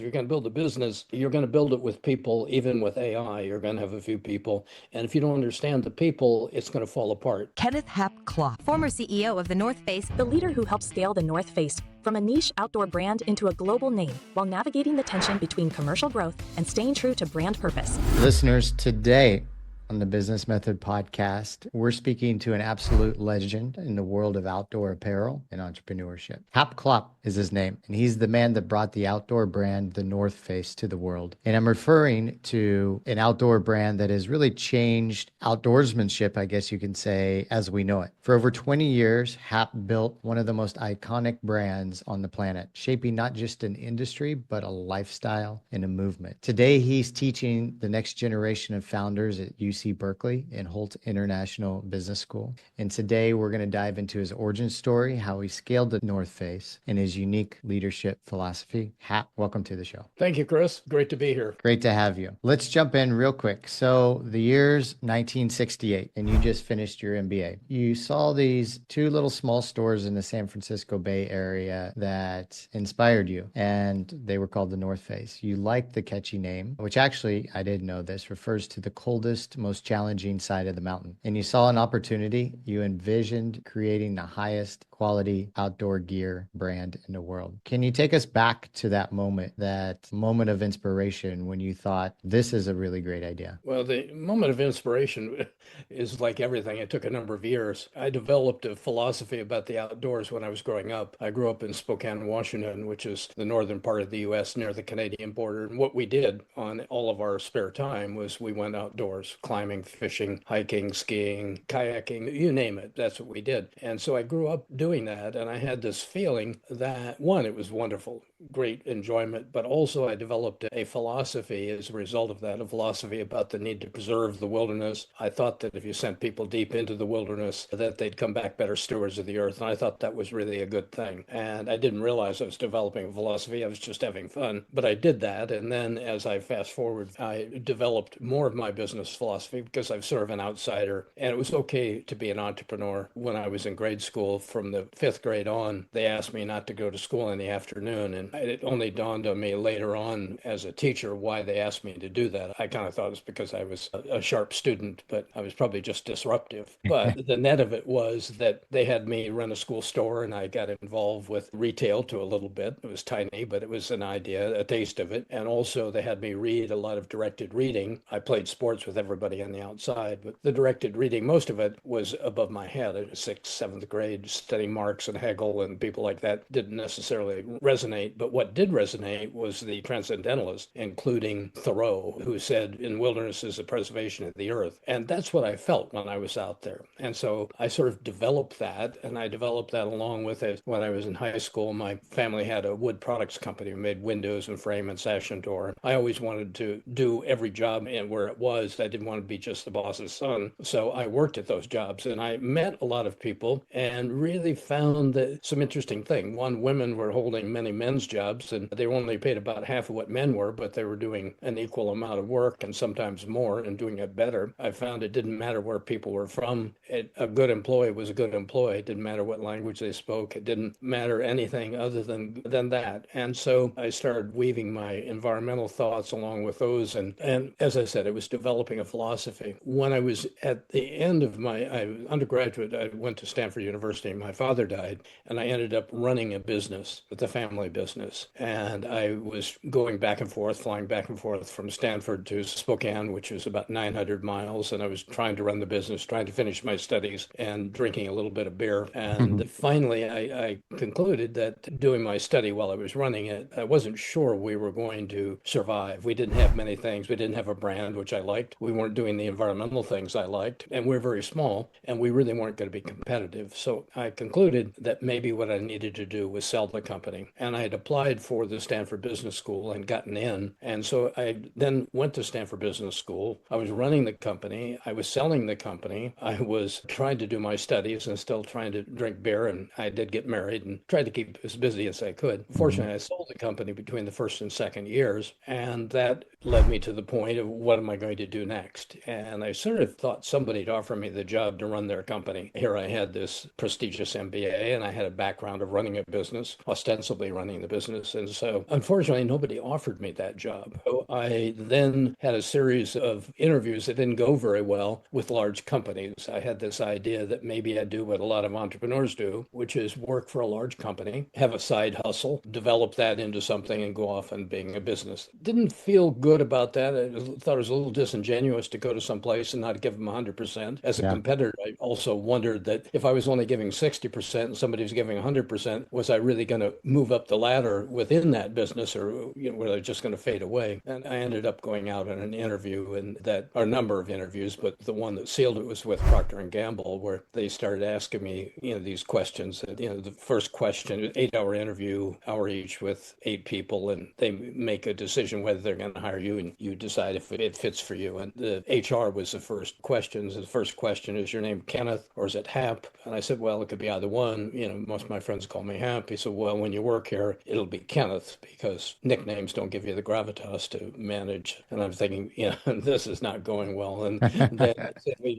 you're going to build a business, you're going to build it with people. Even with AI, you're going to have a few people. And if you don't understand the people, it's going to fall apart. Kenneth Hap Klopp, former CEO of The North Face, the leader who helped scale The North Face from a niche outdoor brand into a global name while navigating the tension between commercial growth and staying true to brand purpose. Listeners, today on the Business Method Podcast, we're speaking to an absolute legend in the world of outdoor apparel and entrepreneurship. Hap Klopp is his name, and he's the man that brought the outdoor brand, The North Face, to the world. And I'm referring to an outdoor brand that has really changed outdoorsmanship, I guess you can say, as we know it. For over 20 years, Hap built one of the most iconic brands on the planet, shaping not just an industry, but a lifestyle and a movement. Today, he's teaching the next generation of founders at UC Berkeley and Holt International Business School. And today we're going to dive into his origin story, how he scaled the North Face, and his unique leadership philosophy. Hap, welcome to the show. Thank you, Chris. Great to be here. Great to have you. Let's jump in real quick. So the year's 1968, and you just finished your MBA. You saw these two little small stores in the San Francisco Bay Area that inspired you, and they were called the North Face. You liked the catchy name, which actually, I didn't know this, refers to the coldest, most challenging side of the mountain. And you saw an opportunity. You envisioned creating the highest quality outdoor gear brand in the world. Can you take us back to that moment of inspiration when you thought, this is a really great idea? Well, the moment of inspiration is like everything. It took a number of years. I developed a philosophy about the outdoors when I was growing up. I grew up in Spokane, Washington, which is the northern part of the U.S. near the Canadian border. And what we did on all of our spare time was we went outdoors, climbing, fishing, hiking, skiing, kayaking, you name it. That's what we did. And so I grew up doing that. And I had this feeling that, one, it was wonderful, great enjoyment, but also I developed a philosophy as a result of that, a philosophy about the need to preserve the wilderness. I thought that if you sent people deep into the wilderness, that they'd come back better stewards of the earth. And I thought that was really a good thing. And I didn't realize I was developing a philosophy. I was just having fun. But I did that. And then as I fast forward, I developed more of my business philosophy because I'm sort of an outsider. And it was okay to be an entrepreneur. When I was in grade school, from the fifth grade on, they asked me not to go to school in the afternoon. And it only dawned on me later on as a teacher why they asked me to do that. I kind of thought it was because I was a sharp student, but I was probably just disruptive. But the net of it was that they had me run a school store, and I got involved with retail to a little bit. It was tiny, but it was an idea, a taste of it. And also they had me read a lot of directed reading. I played sports with everybody on the outside, but the directed reading, most of it was above my head. In sixth, seventh grade, studying Marx and Hegel and people like that didn't necessarily resonate. But what did resonate was the transcendentalists, including Thoreau, who said, in wilderness is the preservation of the earth. And that's what I felt when I was out there. And so I sort of developed that, and I developed that along with it. When I was in high school, my family had a wood products company. We made windows and frame and sash and door. I always wanted to do every job and where it was. I didn't want to be just the boss's son. So I worked at those jobs, and I met a lot of people and really found that some interesting thing. One, women were holding many men's jobs, and they were only paid about half of what men were, but they were doing an equal amount of work and sometimes more and doing it better. I found it didn't matter where people were from. A good employee was a good employee. It didn't matter what language they spoke. It didn't matter anything other than that. And so I started weaving my environmental thoughts along with those. And as I said, it was developing a philosophy. When I was at the end of my undergraduate, I went to Stanford University. My father died, and I ended up running a business, the family business. And I was going back and forth, flying back and forth from Stanford to Spokane, which is about 900 miles. And I was trying to run the business, trying to finish my studies, and drinking a little bit of beer. And finally, I concluded that doing my study while I was running it, I wasn't sure we were going to survive. We didn't have many things. We didn't have a brand, which I liked. We weren't doing the environmental things I liked. And we're very small, and we really weren't going to be competitive. So I concluded that maybe what I needed to do was sell the company. And I had applied for the Stanford Business School and gotten in. And so I then went to Stanford Business School. I was running the company. I was selling the company. I was trying to do my studies and still trying to drink beer. And I did get married and tried to keep as busy as I could. Fortunately, I sold the company between the first and second years. And that led me to the point of what am I going to do next? And I sort of thought somebody'd offer me the job to run their company. Here I had this prestigious MBA, and I had a background of running a business, ostensibly running the business. And so unfortunately, nobody offered me that job. So I then had a series of interviews that didn't go very well with large companies. I had this idea that maybe I'd do what a lot of entrepreneurs do, which is work for a large company, have a side hustle, develop that into something and go off and being a business. Didn't feel good about that. I thought it was a little disingenuous to go to some place and not give them 100%. As a Yeah. competitor, I also wondered that if I was only giving 60% and somebody was giving 100%, was I really going to move up the ladder within that business, or were they just going to fade away? And I ended up going out on an interview, and that, or a number of interviews, but the one that sealed it was with Procter and Gamble, where they started asking me, these questions. And, the first question, 8-hour interview, hour each with 8 people, and they make a decision whether they're going to hire you, and you decide if it fits for you. And the HR was the first question. The first question, is your name Kenneth or is it Hap? And I said, well, it could be either one. Most of my friends call me Hap. He said, well, when you work here, it'll be Kenneth, because nicknames don't give you the gravitas to manage. And I'm thinking, this is not going well. And then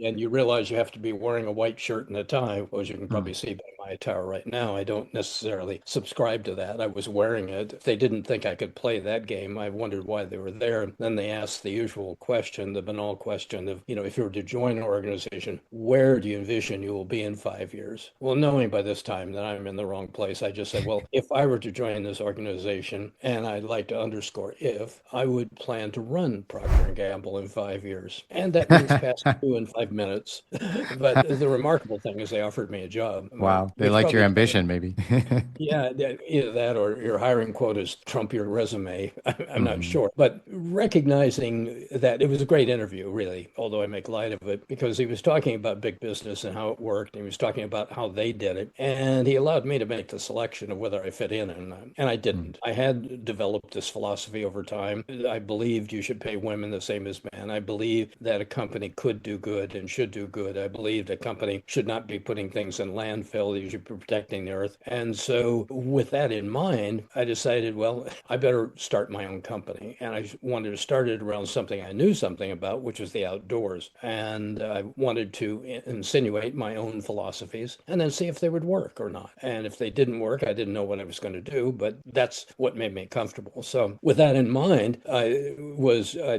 and you realize you have to be wearing a white shirt and a tie, as you can probably see by my attire right now. I don't necessarily subscribe to that. I was wearing it. If they didn't think I could play that game, I wondered why they were there. Then they asked the usual question, the banal question of, if you were to join an organization, where do you envision you will be in 5 years? Well, knowing by this time that I'm in the wrong place, I just said, well, if I were to join this organization, and I'd like to underscore if, I would plan to run Procter and Gamble in 5 years. And that means passing through in 5 minutes. But the remarkable thing is they offered me a job, Wow. They which liked your probably, ambition, maybe. yeah, either that or your hiring quotas trump your resume. I'm not Mhm. sure. But recognizing that it was a great interview, really, although I make light of it, because he was talking about big business and how it worked. And he was talking about how they did it. And he allowed me to make the selection of whether I fit in or not. And I didn't. I had developed this philosophy over time. I believed you should pay women the same as men. I believed that a company could do good and should do good. I believed a company should not be putting things in landfill. You should be protecting the earth. And so with that in mind, I decided, well, I better start my own company. And I wanted to start it around something I knew something about, which was the outdoors. And I wanted to insinuate my own philosophies and then see if they would work or not. And if they didn't work, I didn't know what I was going to do, but that's what made me comfortable. So with that in mind, I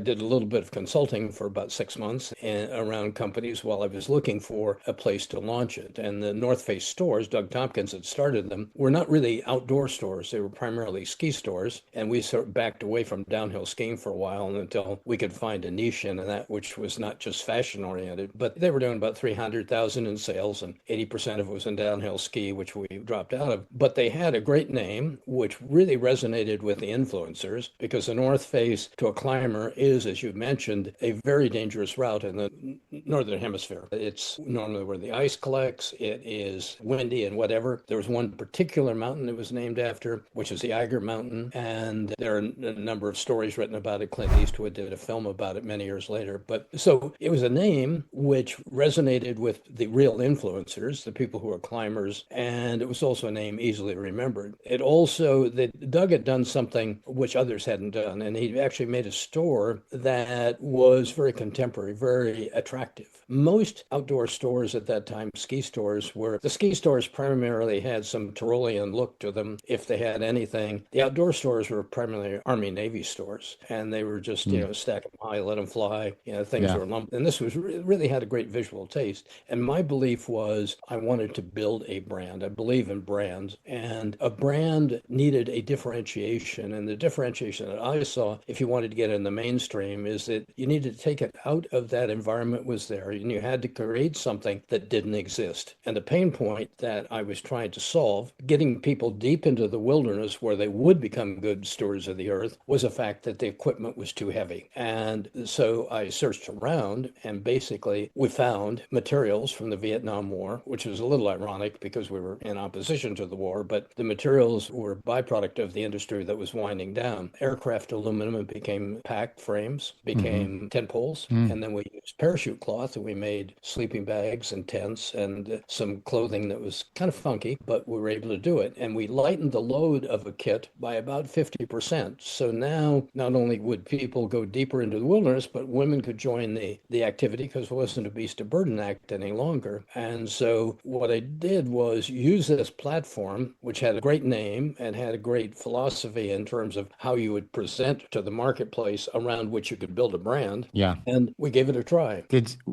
did a little bit of consulting for about 6 months around companies while I was looking for a place to launch it. And the North Face stores, Doug Tompkins had started them, were not really outdoor stores. They were primarily ski stores. And we sort of backed away from downhill skiing for a while until we could find a niche in that, which was not just fashion oriented, but they were doing about 300,000 in sales, and 80% of it was in downhill ski, which we dropped out of. But they had a great name, which really resonated with the influencers, because the North Face to a climber is, as you mentioned, a very dangerous route in the northern hemisphere. It's normally where the ice collects. It is windy and whatever. There was one particular mountain it was named after, which is the Eiger Mountain, and there are a number of stories written about it. Clint Eastwood did a film about it many years later. But so it was a name which resonated with the real influencers, the people who are climbers, and it was also a name easily remembered. It also, that Doug had done something which others hadn't done, and he actually made a store that was very contemporary, very attractive. Most outdoor stores at that time, ski stores, the ski stores primarily had some Tyrolean look to them, if they had anything. The outdoor stores were primarily Army Navy stores, and they were just, stack them high, let them fly, things Yeah. were lumped. And this was really had a great visual taste. And my belief was I wanted to build a brand. I believe in brands, and a brand needed a differentiation. And the differentiation that I saw, if you wanted to get in the mainstream, is that you needed to take it out of that environment was there, and you had to create something that didn't exist. And the pain point that I was trying to solve, getting people deep into the wilderness where they would become good stewards of the earth, was a fact that the equipment was too heavy. And so I searched around, and basically we found materials from the Vietnam War, which was a little ironic because we were in opposition to the war, but the materials were a byproduct of the industry that was winding down. Aircraft aluminum became packed frames, became tent poles, and then we used parachute cloth, and we made sleeping bags and tents and some clothing that was kind of funky, but we were able to do it. And we lightened the load of a kit by about 50%. So now not only would people go deeper into the wilderness, but women could join the activity because it wasn't a beast of burden act any longer. And so what I did was use this platform, which had a great name and had a great philosophy in terms of how you would present to the marketplace around which you could build a brand. Yeah. And we gave it a try.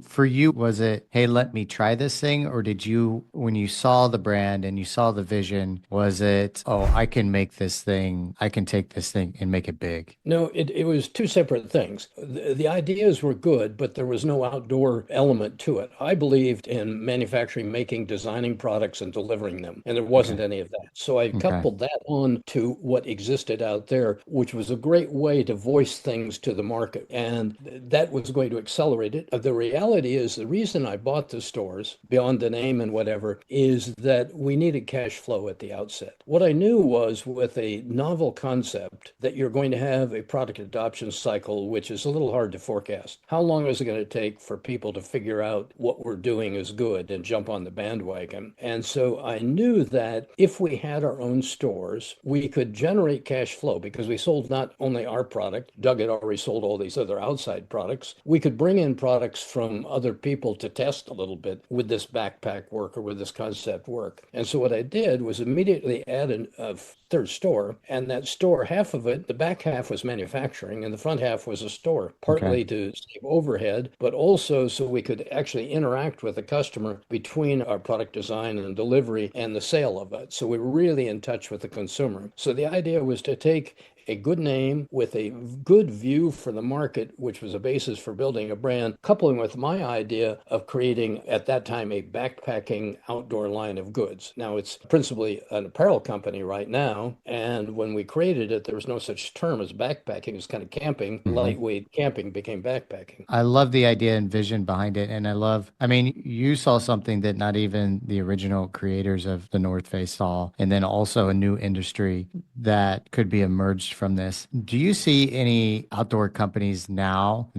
For you, was it, hey, let me try this thing? Or did you, when you saw the brand and you saw the vision, was it, oh, I can make this thing, I can take this thing and make it big? No, it was two separate things. The ideas were good, but there was no outdoor element to it. I believed in manufacturing, making, designing products and delivering them, and there wasn't Okay. any of that. So I Okay. coupled that on to what existed out there, which was a great way to voice things to the market. And that was going to accelerate it. The reality is the reason I bought the stores, beyond the name and whatever, is that we needed cash flow at the outset. What I knew was with a novel concept that you're going to have a product adoption cycle, which is a little hard to forecast. How long is it going to take for people to figure out what we're doing is good and jump on the bandwagon? And so I knew that if we had our own stores, we could generate cash flow because we sold not only our product, Doug had already sold all these other outside products. We could bring in products from other people to test a little bit with this backpack work or with this concept work. And so what I did was immediately add a third store, and that store, half of it, the back half was manufacturing and the front half was a store, Okay. partly to save overhead, but also so we could actually interact with the customer between our product design and delivery and the sale of it. So we were really in touch with the consumer. So the idea was to take a good name with a good view for the market, which was a basis for building a brand, coupling with my idea of creating, at that time, a backpacking outdoor line of goods. Now, it's principally an apparel company right now. And when we created it, there was no such term as backpacking. It was kind of camping. Mhm. Lightweight camping became backpacking. I love the idea and vision behind it. And I mean, you saw something that not even the original creators of the North Face saw, and then also a new industry that could be emerged from this. Do you see any outdoor companies now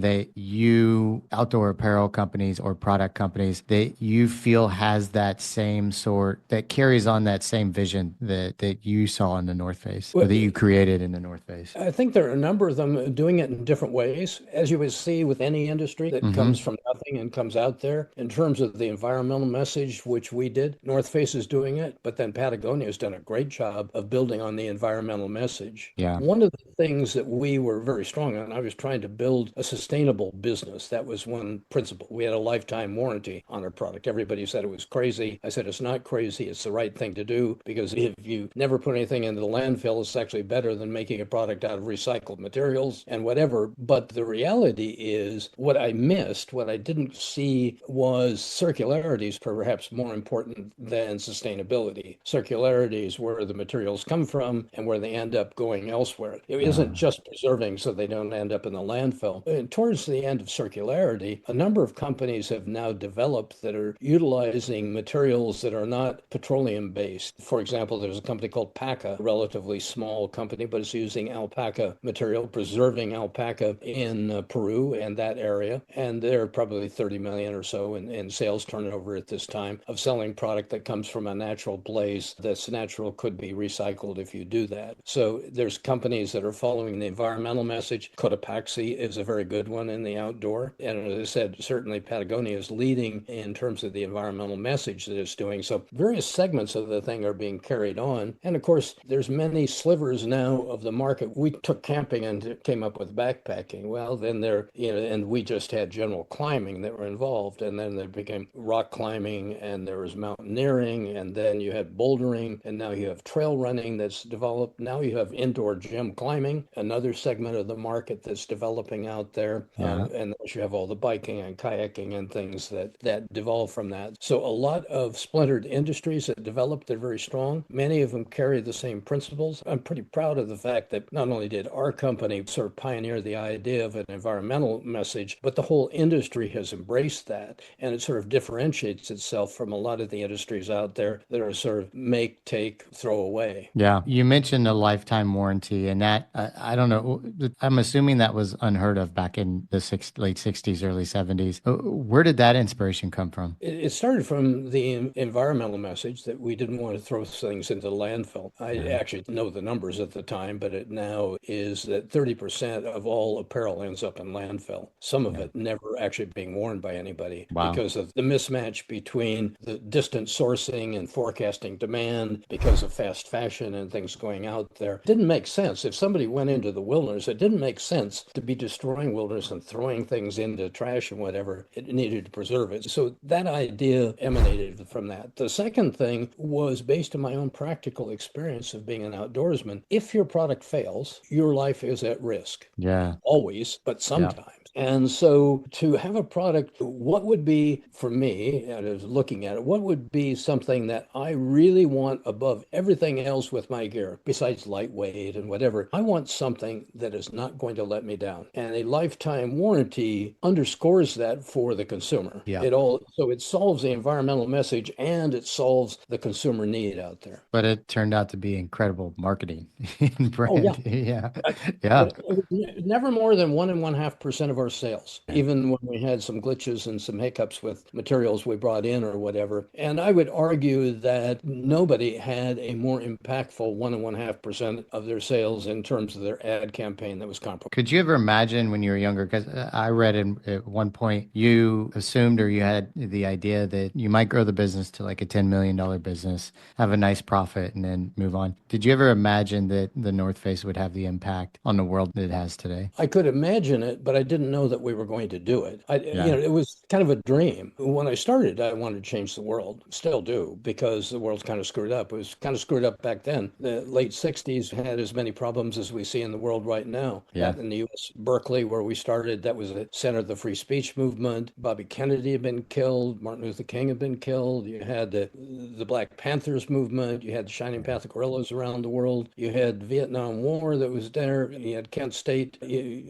outdoor apparel companies or product companies that you feel has that same sort, that carries on that same vision that you saw in the North Face or Well, that you created in the North Face? I think there are a number of them doing it in different ways. As you would see with any industry that Mm-hmm. comes from nothing and comes out there, in terms of the environmental message, which we did, North Face is doing it, but then Patagonia has done a great job of building on the environmental message. Yeah. One of the things that we were very strong on, I was trying to build a sustainable business. That was one principle. We had a lifetime warranty on our product. Everybody said it was crazy. I said, it's not crazy. It's the right thing to do because if you never put anything into the landfill, it's actually better than making a product out of recycled materials and whatever. But the reality is what I missed, what I didn't see was circularity is perhaps more important than sustainability. Circularity is where the materials come from and where they end up going elsewhere. It isn't just preserving so they don't end up in the landfill. And towards the end of circularity, a number of companies have now developed that are utilizing materials that are not petroleum based. For example, there's a company called Paca, a relatively small company, but it's using alpaca material, preserving alpaca in Peru and that area. And they're probably 30 million or so in sales turnover at this time of selling product that comes from a natural place that's natural, could be recycled if you do that. So there's companies that are following the environmental message. Cotopaxi is a very good one in the outdoor. And as I said, certainly Patagonia is leading in terms of the environmental message that it's doing. So various segments of the thing are being carried on. And of course, there's many slivers now of the market. We took camping and came up with backpacking. Well, then and we just had general climbing that were involved. And then there became rock climbing and there was mountaineering. And then you had bouldering. And now you have trail running that's developed. Now you have indoor gym climbing, another segment of the market that's developing out there. Yeah. And you have all the biking and kayaking and things that devolve from that. So a lot of splintered industries that developed, they're very strong. Many of them carry the same principles. I'm pretty proud of the fact that not only did our company sort of pioneer the idea of an environmental message, but the whole industry has has embraced that, and it sort of differentiates itself from a lot of the industries out there that are sort of make, take, throw away. Yeah. You mentioned a lifetime warranty, and that, I don't know, I'm assuming that was unheard of back in the late 60s, early 70s. Where did that inspiration come from? It started from the environmental message that we didn't want to throw things into the landfill. I Yeah. actually know the numbers at the time, but it now is that 30% of all apparel ends up in landfill. Some of Yeah. it never actually being worn by anybody Wow. because of the mismatch between the distant sourcing and forecasting demand because of fast fashion and things going out there. It didn't make sense. If somebody went into the wilderness, it didn't make sense to be destroying wilderness and throwing things into trash and whatever. It needed to preserve it. So that idea emanated from that. The second thing was based on my own practical experience of being an outdoorsman. If your product fails, your life is at risk. Yeah. Always, but Yeah. sometimes. And so to have a product, what would be for me, and I was looking at it, what would be something that I really want above everything else with my gear, besides lightweight and whatever? I want something that is not going to let me down. And a lifetime warranty underscores that for the consumer. Yeah. So it solves the environmental message and it solves the consumer need out there. But it turned out to be incredible marketing and Oh, yeah. brand. Yeah. Uh, Yeah. It was never more than 1.5% of our sales, even when we had some glitches and some hiccups with materials we brought in or whatever. And I would argue that nobody had a more impactful 1.5% of their sales in terms of their ad campaign that was comparable. Could you ever imagine when you were younger? Because I read at one point you assumed or you had the idea that you might grow the business to like a $10 million business, have a nice profit, and then move on. Did you ever imagine that the North Face would have the impact on the world that it has today? I could imagine it, but I didn't know that we were going to do it. Yeah. It was kind of a dream. When I started, I wanted to change the world. Still do, because the world's kind of screwed up. It was kind of screwed up back then. The late 60s had as many problems as we see in the world right now. Yeah. In the U.S., Berkeley, where we started, that was the center of the free speech movement. Bobby Kennedy had been killed. Martin Luther King had been killed. You had the Black Panthers movement. You had the Shining Path of guerrillas around the world. You had the Vietnam War that was there. You had Kent State.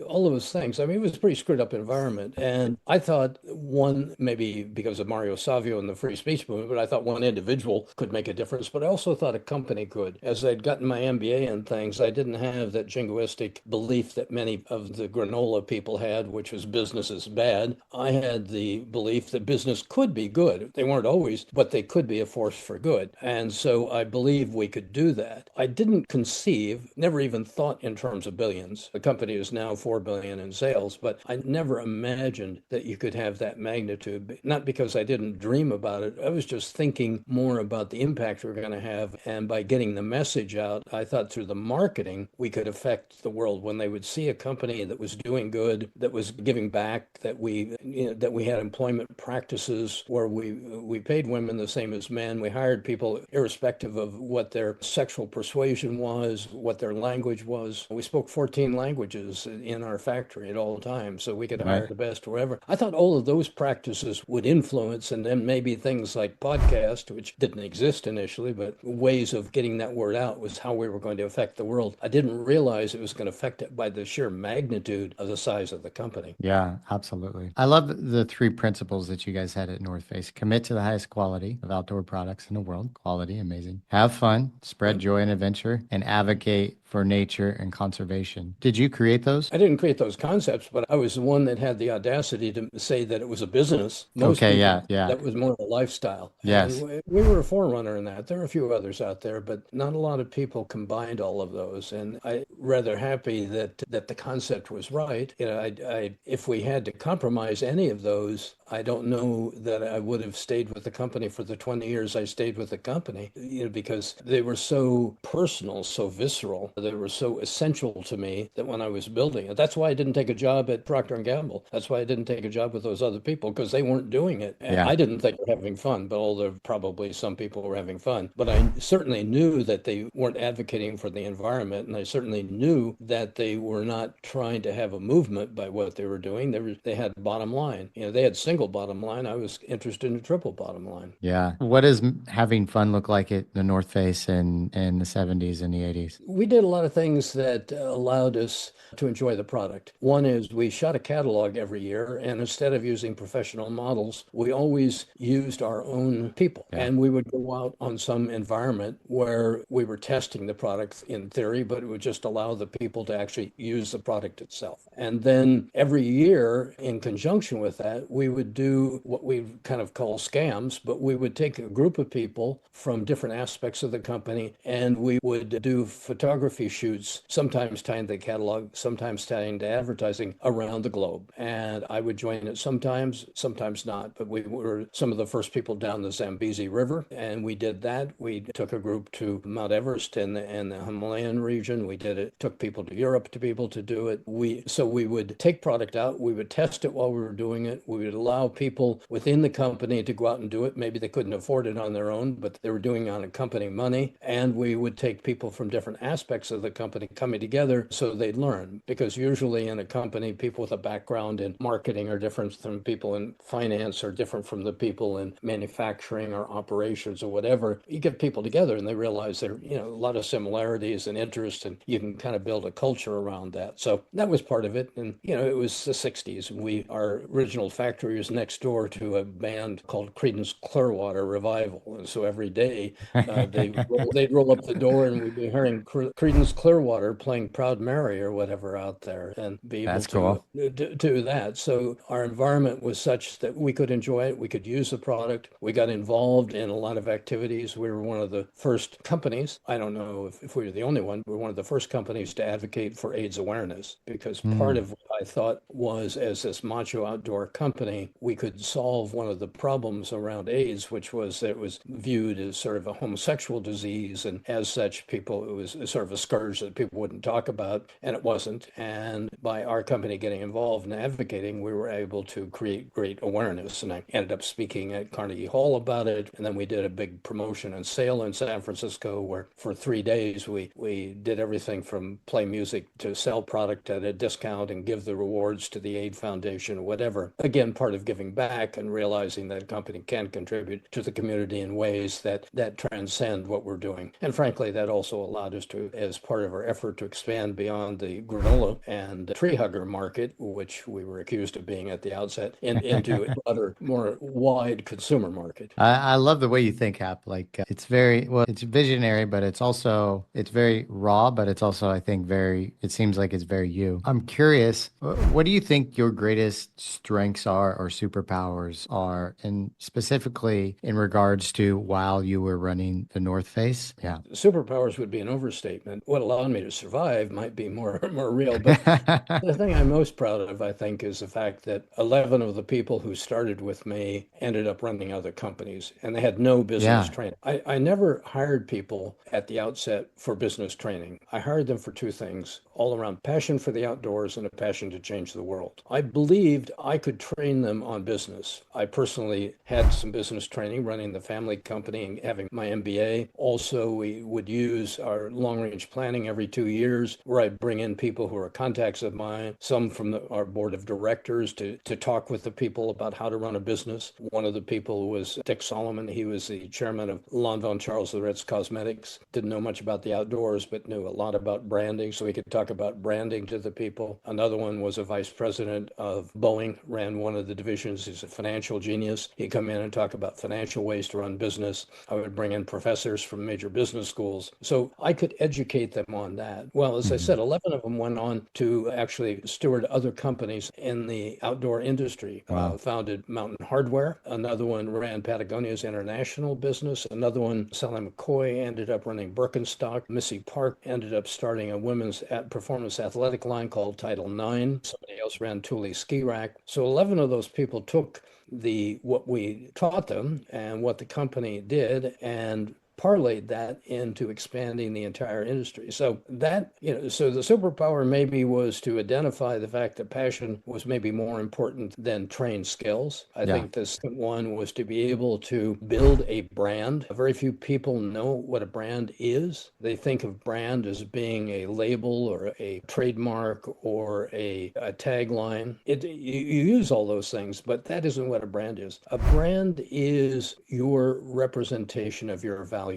All of those things. I mean, it was a pretty screwed up environment. And I thought one, maybe because of Mario Savio and the free speech movement, but I thought one individual could make a difference. But I also thought a company could. As I'd gotten my MBA and things, I didn't have that jingoistic belief that many of the granola people had, which was business is bad. I had the belief that business could be good. They weren't always, but they could be a force for good. And so I believe we could do that. I didn't conceive, never even thought in terms of billions. The company is now 4 billion in sales, but I never imagined that you could have that magnitude. Not because I didn't dream about it. I was just thinking more about the impact we're going to have. And by getting the message out, I thought through the marketing, we could affect the world when they would see a company that was doing good, that was giving back, that we had employment practices where we paid women the same as men. We hired people irrespective of what their sexual persuasion was, what their language was. We spoke 14 languages in our factory at all times, so we could hire the best wherever. I thought all of those practices would influence, and then maybe things like podcast, which didn't exist initially, but ways of getting that word out was how we were going to affect the world. I didn't realize it was going to affect it by the sheer magnitude of the size of the company. Yeah, absolutely. I love the three principles that you guys had at North Face. Commit to the highest quality of outdoor products in the world. Quality, amazing. Have fun, spread joy and adventure, and advocate for nature and conservation. Did you create those? I didn't create those concepts, but I was the one that had the audacity to say that it was a business. Most Okay, people, yeah. that was more of a lifestyle. Yes. And we were a forerunner in that. There are a few others out there, but not a lot of people combined all of those. And I'm rather happy that the concept was right. If we had to compromise any of those, I don't know that I would have stayed with the company for the 20 years I stayed with the company, because they were so personal, so visceral. They were so essential to me that when I was building it, that's why I didn't take a job at Procter and Gamble. That's why I didn't take a job with those other people, because they weren't doing it. And Yeah. I didn't think they were having fun, but although probably some people were having fun. But I certainly knew that they weren't advocating for the environment, and I certainly knew that they were not trying to have a movement by what they were doing. They had bottom line. They had single bottom line. I was interested in a triple bottom line. Yeah. What does having fun look like at the North Face in the 70s and the 80s? We did a lot of things that allowed us to enjoy the product. One is we shot a catalog every year, and instead of using professional models, we always used our own people. Yeah. And we would go out on some environment where we were testing the product in theory, but it would just allow the people to actually use the product itself. And then every year, in conjunction with that, we would do what we kind of call scams, but we would take a group of people from different aspects of the company, and we would do photography shoots, sometimes tying to the catalog, sometimes tying to advertising around the globe. And I would join it sometimes, sometimes not, but we were some of the first people down the Zambezi River, and we did that. We took a group to Mount Everest in the Himalayan region. We did it, took people to Europe to be able to do it. So we would take product out, we would test it while we were doing it. We would allow people within the company to go out and do it. Maybe they couldn't afford it on their own, but they were doing it on a company money. And we would take people from different aspects of the company coming together so they'd learn. Because usually in a company, people with a background in marketing are different from people in finance, are different from the people in manufacturing or operations or whatever. You get people together and they realize there are, a lot of similarities and interests, and you can kind of build a culture around that. So that was part of it. And, it was the 60s. Our original factory was next door to a band called Creedence Clearwater Revival. And so every day they'd roll up the door and we'd be hearing Creedence Clearwater playing Proud Mary or whatever out there, and be able That's cool. to do that. So our environment was such that we could enjoy it. We could use the product. We got involved in a lot of activities. We were one of the first companies. I don't know if we were the only one. We were one of the first companies to advocate for AIDS awareness, because part of what I thought was, as this macho outdoor company, we could solve one of the problems around AIDS, which was that it was viewed as sort of a homosexual disease. And as such, it was sort of a scourge that people wouldn't talk about, and it wasn't. And by our company getting involved and advocating, we were able to create great awareness. And I ended up speaking at Carnegie Hall about it. And then we did a big promotion and sale in San Francisco, where for 3 days we did everything from play music to sell product at a discount and give the rewards to the AIDS Foundation or whatever. Again, part of giving back and realizing that a company can contribute to the community in ways that transcend what we're doing. And frankly, that also allowed us to, as part of our effort to expand beyond the granola and tree hugger market, which we were accused of being at the outset, into a other, more wide consumer market. I love the way you think, Hap. Like it's it's visionary, but it's very raw, but it's also, I think, it seems like it's very you. I'm curious, what do you think your greatest strengths are or superpowers are, and specifically in regards to while you were running the North Face? Yeah. Superpowers would be an overstatement. What allowed me to survive might be more real, but the thing I'm most proud of, I think, is the fact that 11 of the people who started with me ended up running other companies, and they had no business Yeah. training. I never hired people at the outset for business training. I hired them for two things, all around passion for the outdoors and a passion to change the world. I believed I could train them on business. I personally had some business training running the family company and having my MBA. Also, we would use our long-range planning every 2 years, where I'd bring in people who are contacts of mine, some from our board of directors, to talk with the people about how to run a business. One of the people was Dick Solomon. He was the chairman of Lanvin Charles Loretz Cosmetics. Didn't know much about the outdoors, but knew a lot about branding, so we could talk about branding to the people. Another one was a vice president of Boeing, ran one of the divisions. He's a financial genius. He'd come in and talk about financial ways to run business. I would bring in professors from major business schools, so I could educate them on that. Well, as I said, 11 of them went on to actually steward other companies in the outdoor industry. Wow. Founded Mountain Hardware. Another one ran Patagonia's international business. Another one, Sally McCoy, ended up running Birkenstock. Missy Park ended up starting a women's performance athletic line called Title IX. Somebody else ran Thule Ski Rack. So 11 of those people took what we taught them and what the company did, and parlayed that into expanding the entire industry. So so the superpower maybe was to identify the fact that passion was maybe more important than trained skills. I think the second one was to be able to build a brand. Very few people know what a brand is. They think of brand as being a label or a trademark or a tagline. You use all those things, but that isn't what a brand is. A brand is your representation of your values.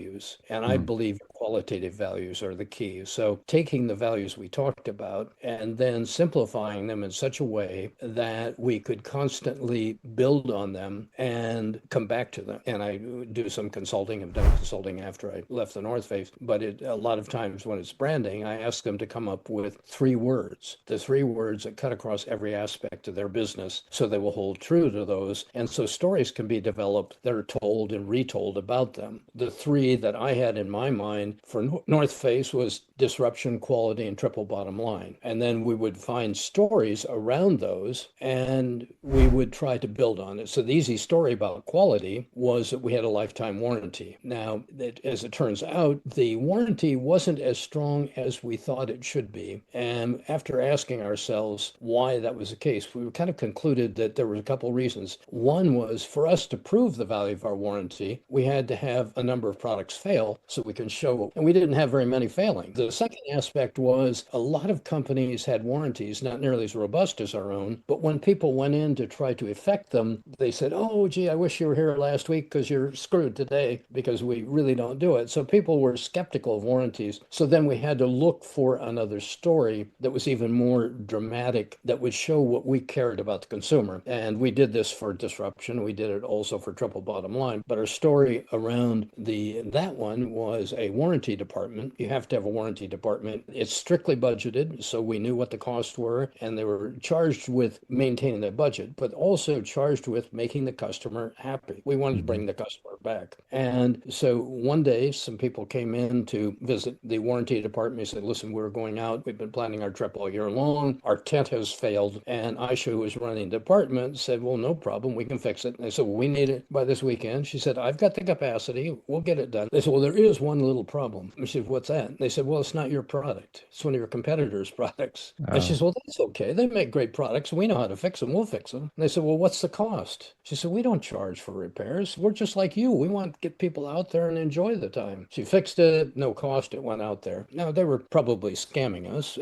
And I believe qualitative values are the key. So taking the values we talked about and then simplifying them in such a way that we could constantly build on them and come back to them. And I do some consulting. I've done consulting after I left the North Face, but a lot of times when it's branding, I ask them to come up with 3 words, the 3 words that cut across every aspect of their business, so they will hold true to those. And so stories can be developed that are told and retold about them. The 3 that I had in my mind for North Face was disruption, quality, and triple bottom line. And then we would find stories around those and we would try to build on it. So the easy story about quality was that we had a lifetime warranty. Now, as it turns out, the warranty wasn't as strong as we thought it should be. And after asking ourselves why that was the case, we kind of concluded that there were a couple of reasons. One was for us to prove the value of our warranty, we had to have a number of products fail so we can show, and we didn't have very many failing. The second aspect was a lot of companies had warranties, not nearly as robust as our own, but when people went in to try to effect them, they said, oh, gee, I wish you were here last week because you're screwed today because we really don't do it. So people were skeptical of warranties. So then we had to look for another story that was even more dramatic that would show what we cared about the consumer. And we did this for disruption. We did it also for triple bottom line. But our story around that one was a warranty department. You have to have a warranty department. It's strictly budgeted, so we knew what the costs were, and they were charged with maintaining their budget, but also charged with making the customer happy. We wanted to bring the customer back. And so one day, some people came in to visit the warranty department. They said, listen, we're going out. We've been planning our trip all year long. Our tent has failed. And Aisha, who was running the department, said, well, no problem. We can fix it. And they said, well, we need it by this weekend. She said, I've got the capacity. We'll get it done. They said, well, there is one little problem. And she said, what's that? And they said, well, it's not your product. It's one of your competitors' products. And she said, well, that's okay. They make great products. We know how to fix them. We'll fix them. And they said, well, what's the cost? She said, we don't charge for repairs. We're just like you. We want to get people out there and enjoy the time. She fixed it. No cost. It went out there. Now, they were probably scamming us.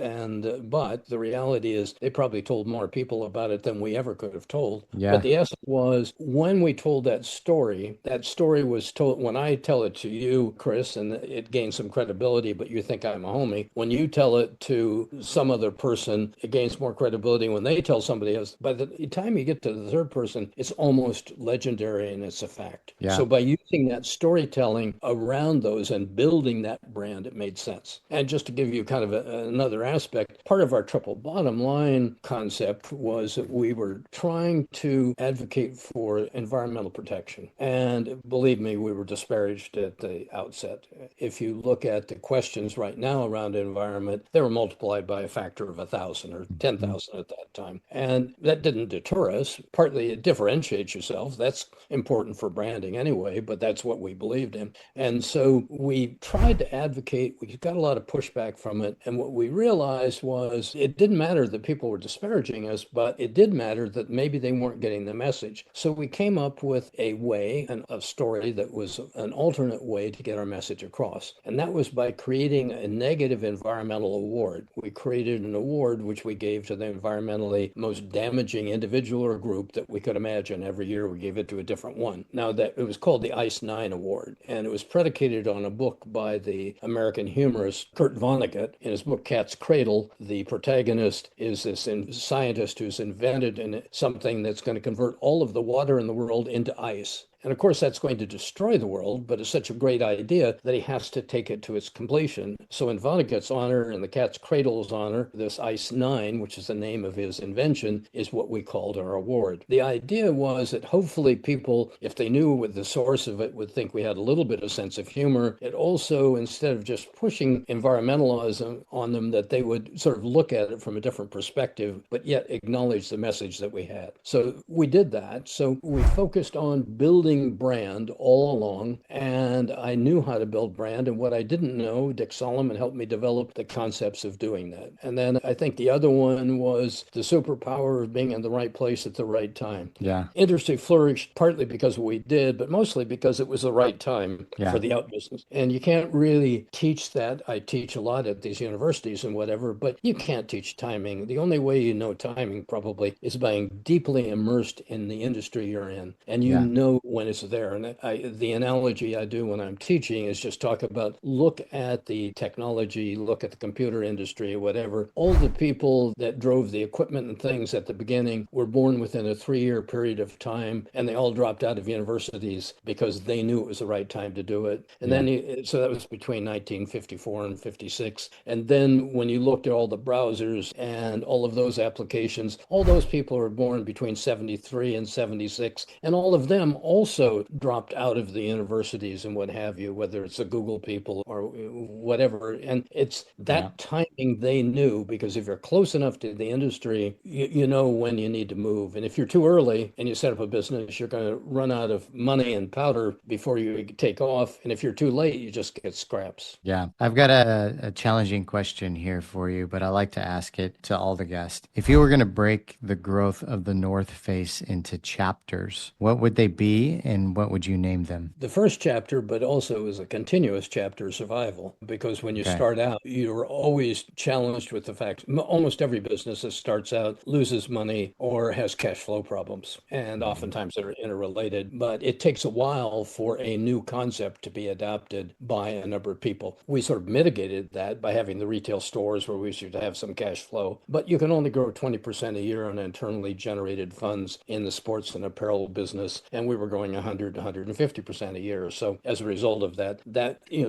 But the reality is they probably told more people about it than we ever could have told. Yeah. But the essence was when we told that story was told, when I tell it to you, Chris, and it gains some credibility, but you think I'm a homie. When you tell it to some other person, it gains more credibility. When they tell somebody else, by the time you get to the third person, it's almost legendary and it's a fact. Yeah. So by using that storytelling around those and building that brand, it made sense. And just to give you kind of another aspect, part of our triple bottom line concept was that we were trying to advocate for environmental protection. And believe me, we were disparaged at the outset. If you look at the questions right now around environment, they were multiplied by a factor of 1,000 or 10,000 at that time. And that didn't deter us. Partly it differentiates yourself. That's important for branding anyway, but that's what we believed in. And so we tried to advocate. We got a lot of pushback from it. And what we realized was it didn't matter that people were disparaging us, but it did matter that maybe they weren't getting the message. So we came up with a way, a story that was an alternate way to get our message across. And that was by creating a negative environmental award. We created an award which we gave to the environmentally most damaging individual or group that we could imagine. Every year we gave it to a different one. Now that it was called the Ice 9 Award, and it was predicated on a book by the American humorist Kurt Vonnegut. In his book Cat's Cradle, the protagonist is this scientist who's invented something that's going to convert all of the water in the world into ice. And of course, that's going to destroy the world, but it's such a great idea that he has to take it to its completion. So in Vonnegut's honor and the Cat's Cradle's honor, this Ice 9, which is the name of his invention, is what we called our award. The idea was that hopefully people, if they knew what the source of it, would think we had a little bit of sense of humor. It also, instead of just pushing environmentalism on them, that they would sort of look at it from a different perspective, but yet acknowledge the message that we had. So we did that. So we focused on building brand all along, and I knew how to build brand. And what I didn't know, Dick Solomon helped me develop the concepts of doing that. And then I think the other one was the superpower of being in the right place at the right time. Yeah. Industry flourished partly because of what we did, but mostly because it was the right time for the out business. And you can't really teach that. I teach a lot at these universities and whatever, but you can't teach timing. The only way you know timing probably is being deeply immersed in the industry you're in. And you know when when it's there. And the analogy I do when I'm teaching is just talk about, look at the technology, look at the computer industry, whatever. All the people that drove the equipment and things at the beginning were born within a 3-year period of time, and they all dropped out of universities because they knew it was the right time to do it. And Yeah. then, so that was between 1954 and 56. And then when you looked at all the browsers and all of those applications, all those people were born between 73 and 76. And all of them also dropped out of the universities and what have you, whether it's the Google people or whatever. And it's Yeah. that timing they knew, because if you're close enough to the industry, you know when you need to move. And if you're too early and you set up a business, you're going to run out of money and powder before you take off. And if you're too late, you just get scraps. Yeah. I've got a challenging question here for you, but I like to ask it to all the guests. If you were going to break the growth of the North Face into chapters, what would they be and what would you name them? The first chapter, but also is a continuous chapter, survival, because when you Okay. start out, you're always challenged with the fact almost every business that starts out loses money or has cash flow problems. And oftentimes they're interrelated, but it takes a while for a new concept to be adopted by a number of people. We sort of mitigated that by having the retail stores where we used to have some cash flow, but you can only grow 20% a year on internally generated funds in the sports and apparel business. And we were growing 100 to 150% a year. So as a result of that,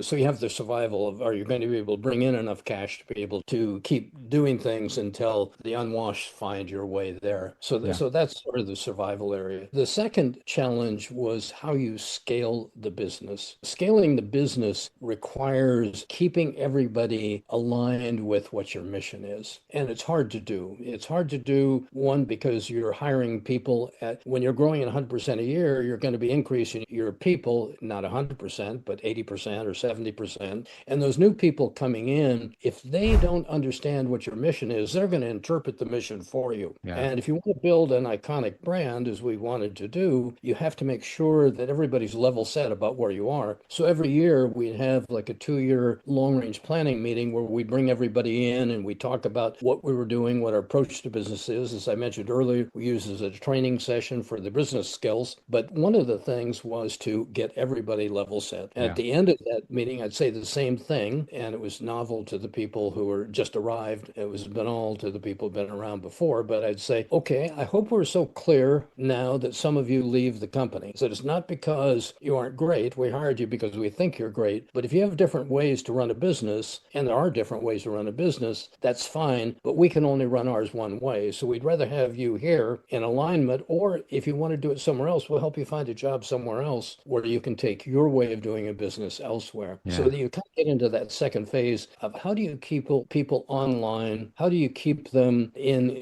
so you have the survival of, are you going to be able to bring in enough cash to be able to keep doing things until the unwashed find your way there? So, Yeah. so that's sort of the survival area. The second challenge was how you scale the business. Scaling the business requires keeping everybody aligned with what your mission is. And it's hard to do. It's hard to do, one, because you're hiring people when you're growing at 100% a year, you're going to be increasing your people, not 100%, but 80% or 70%. And those new people coming in, if they don't understand what your mission is, they're going to interpret the mission for you. Yeah. And if you want to build an iconic brand, as we wanted to do, you have to make sure that everybody's level set about where you are. So every year we have like a 2-year long range planning meeting where we bring everybody in and we talk about what we were doing, what our approach to business is. As I mentioned earlier, we use it as a training session for the business skills. But one of the things was to get everybody level set. And at Yeah. the end of that meeting, I'd say the same thing. And it was novel to the people who were just arrived. It was banal to the people who've been around before. But I'd say, okay, I hope we're so clear now that some of you leave the company. So it's not because you aren't great. We hired you because we think you're great. But if you have different ways to run a business, and there are different ways to run a business, that's fine. But we can only run ours one way. So we'd rather have you here in alignment, or if you want to do it somewhere else, we'll help you find a job somewhere else where you can take your way of doing a business elsewhere. So Yeah. that you kind of get into that second phase of how do you keep people online? How do you keep them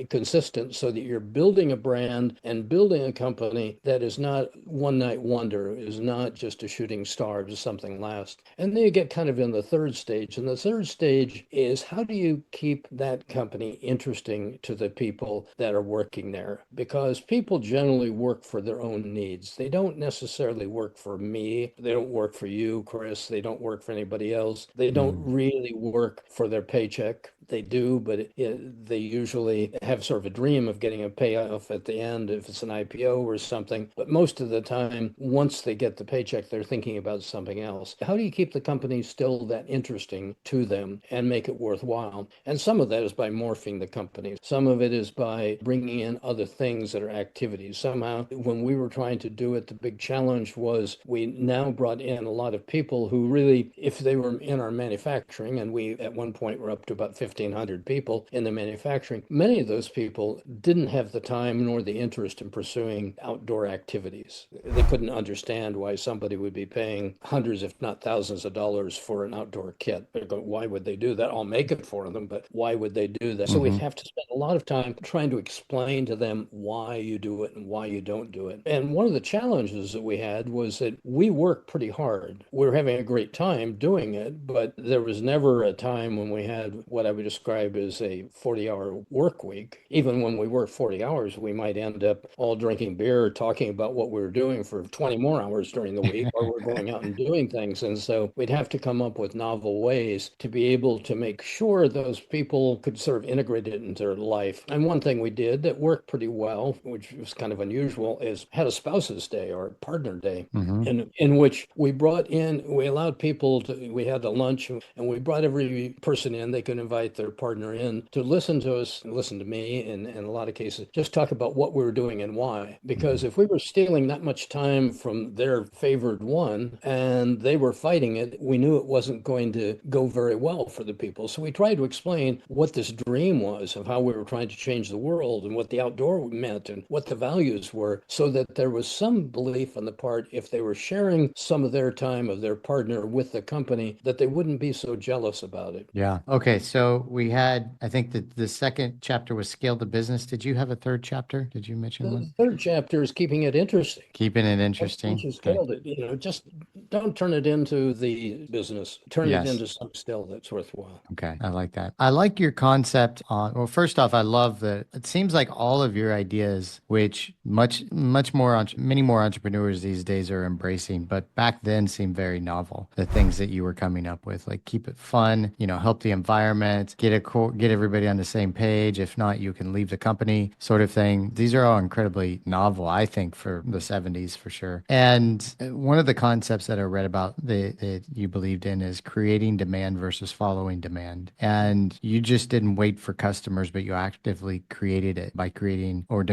consistent so that you're building a brand and building a company that is not one night wonder, is not just a shooting star, just something last. And then you get kind of in the third stage. And the third stage is, how do you keep that company interesting to the people that are working there? Because people generally work for their own needs. They don't necessarily work for me. They don't work for you, Chris. They don't work for anybody else. They don't Mhm. really work for their paycheck. They do, but they usually have sort of a dream of getting a payoff at the end if it's an IPO or something. But most of the time, once they get the paycheck, they're thinking about something else. How do you keep the company still that interesting to them and make it worthwhile? And some of that is by morphing the company. Some of it is by bringing in other things that are activities. Somehow, when we were trying to do it, the big challenge was we now brought in a lot of people who really, if they were in our manufacturing, and we at one point were up to about 1,500 people in the manufacturing, many of those people didn't have the time nor the interest in pursuing outdoor activities. They couldn't understand why somebody would be paying hundreds, if not thousands of dollars for an outdoor kit. They're going, why would they do that? I'll make it for them, but why would they do that? So we Mhm. have to spend a lot of time trying to explain to them why you do it and why you don't do it. And one of the challenges that we had was that we worked pretty hard. We were having a great time doing it, but there was never a time when we had what I would would describe as a 40-hour work week. Even when we worked 40 hours, we might end up all drinking beer, talking about what we were doing for 20 more hours during the week, or we're going out and doing things. And so we'd have to come up with novel ways to be able to make sure those people could sort of integrate it into their life. And one thing we did that worked pretty well, which was kind of unusual, is had a spouse's day or a partner day, in which we allowed people to, we had a lunch and we brought every person in. They could invite their partner in to listen to us, listen to me, and in a lot of cases, just talk about what we were doing and why. Because if we were stealing that much time from their favored one and they were fighting it, we knew it wasn't going to go very well for the people. So we tried to explain what this dream was of how we were trying to change the world and what the outdoor meant and what the values were, so that there was some belief on the part, if they were sharing some of their time of their partner with the company, that they wouldn't be so jealous about it. Yeah. Okay. So we had, I think that the second chapter was Scale the Business. Did you have a third chapter? Did you mention The one? third chapter is keeping it interesting. Keeping it Once interesting. you Okay. scaled it, just don't turn it into the business. Turn it Yes. into some skill that's worthwhile. Okay, I like that. I like your concept on, well, first off, I love that it seems like all of your ideas, which much more, many more entrepreneurs these days are embracing, but back then seemed very novel. The things that you were coming up with, like keep it fun, help the environment, get everybody on the same page. If not, you can leave the company sort of thing. These are all incredibly novel, I think, for the 70s for sure. And one of the concepts that I read about that you believed in is creating demand versus following demand. And you just didn't wait for customers, but you actively created it by creating a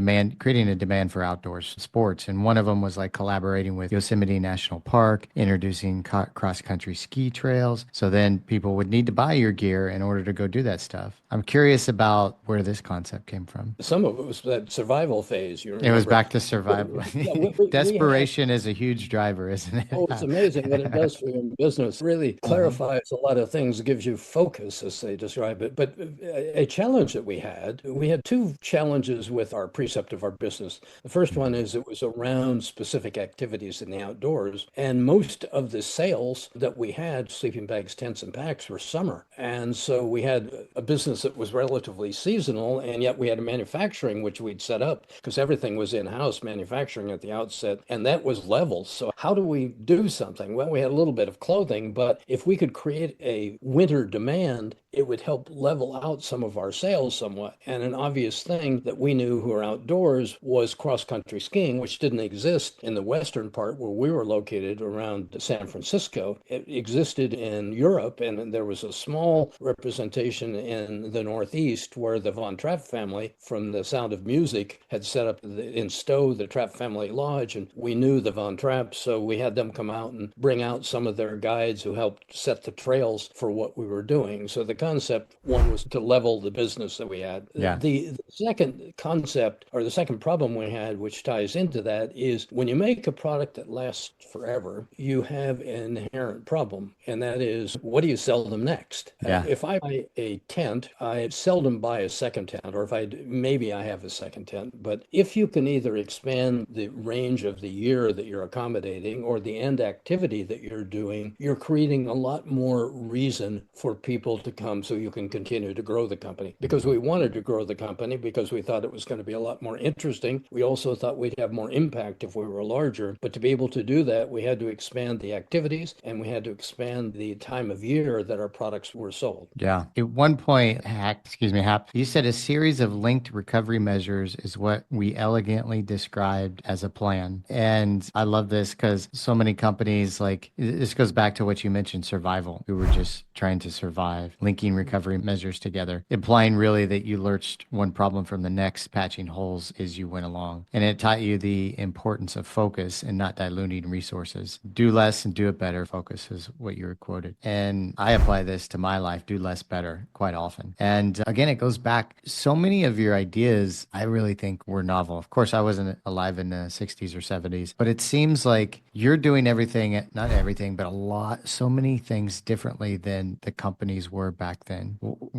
demand for outdoors sports. And one of them was like collaborating with Yosemite National Park, introducing cross-country ski trails. So then people would need to buy your gear in order to go do that stuff. I'm curious about where this concept came from. Some of it was that survival phase. You It was remember? back to survival. Yeah, we had. Desperation is a huge driver, isn't Oh, it's it? amazing what it does for your business. Really Uh-huh. clarifies a lot of things, gives you focus, as they describe it. But a challenge that we had two challenges with our precept of our business. The first one is it was around specific activities in the outdoors. And most of the sales that we had, sleeping bags, tents, and packs, were summer. And so we had a business that was relatively seasonal, and yet we had a manufacturing, which we'd set up because everything was in-house manufacturing at the outset, and that was level. So how do we do something? Well, we had a little bit of clothing, but if we could create a winter demand, it would help level out some of our sales somewhat. And an obvious thing that we knew who were outdoors was cross-country skiing, which didn't exist in the western part where we were located around San Francisco. It existed in Europe, and there was a small representation in the Northeast where the Von Trapp family from The Sound of Music had set up in Stowe the Trapp Family Lodge, and we knew the Von Trapps, so we had them come out and bring out some of their guides who helped set the trails for what we were doing. So the concept one was to level the business that we had. Yeah. The second concept, or the second problem we had, which ties into that, is when you make a product that lasts forever, you have an inherent problem, and that is, what do you sell them next? Yeah. If I buy a tent, I seldom buy a second tent, or maybe I have a second tent. But if you can either expand the range of the year that you're accommodating or the end activity that you're doing, you're creating a lot more reason for people to come so you can continue to grow the company. Because we wanted to grow the company because we thought it was going to be a lot more interesting. We also thought we'd have more impact if we were larger. But to be able to do that, we had to expand the activities and we had to expand the time of year that our products were sold. Yeah. At one point, Hap, you said a series of linked recovery measures is what we elegantly described as a plan. And I love this because so many companies, like this goes back to what you mentioned, survival, who were just trying to survive, linking recovery measures together, implying really that you lurched one problem from the next, patching holes as you went along. And it taught you the importance of focus and not diluting resources. Do less and do it better. Focus is what you were quoted. And I apply this to my life, do less better quite often. And again, it goes back, so many of your ideas, I really think were novel. Of course, I wasn't alive in the 60s or 70s, but it seems like you're doing everything, not everything, but so many things differently than the companies were back back then?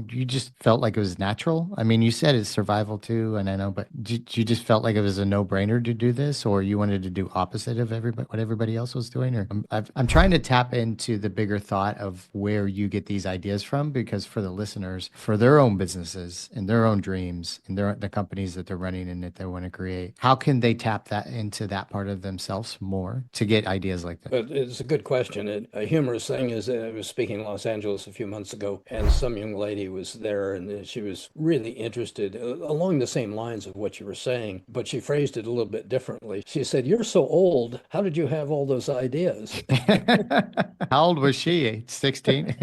You just felt like it was natural? I mean, you said it's survival too, and I know, but you just felt like it was a no-brainer to do this, or you wanted to do opposite of everybody, what everybody else was doing? Or I'm trying to tap into the bigger thought of where you get these ideas from, because for the listeners, for their own businesses and their own dreams and the companies that they're running and that they want to create, how can they tap that into that part of themselves more to get ideas like that? But it's a good question. A humorous thing is that I was speaking in Los Angeles a few months ago, and some young lady was there, and she was really interested along the same lines of what you were saying, but she phrased it a little bit differently. She said, "You're so old. How did you have all those ideas?" How old was she? 16?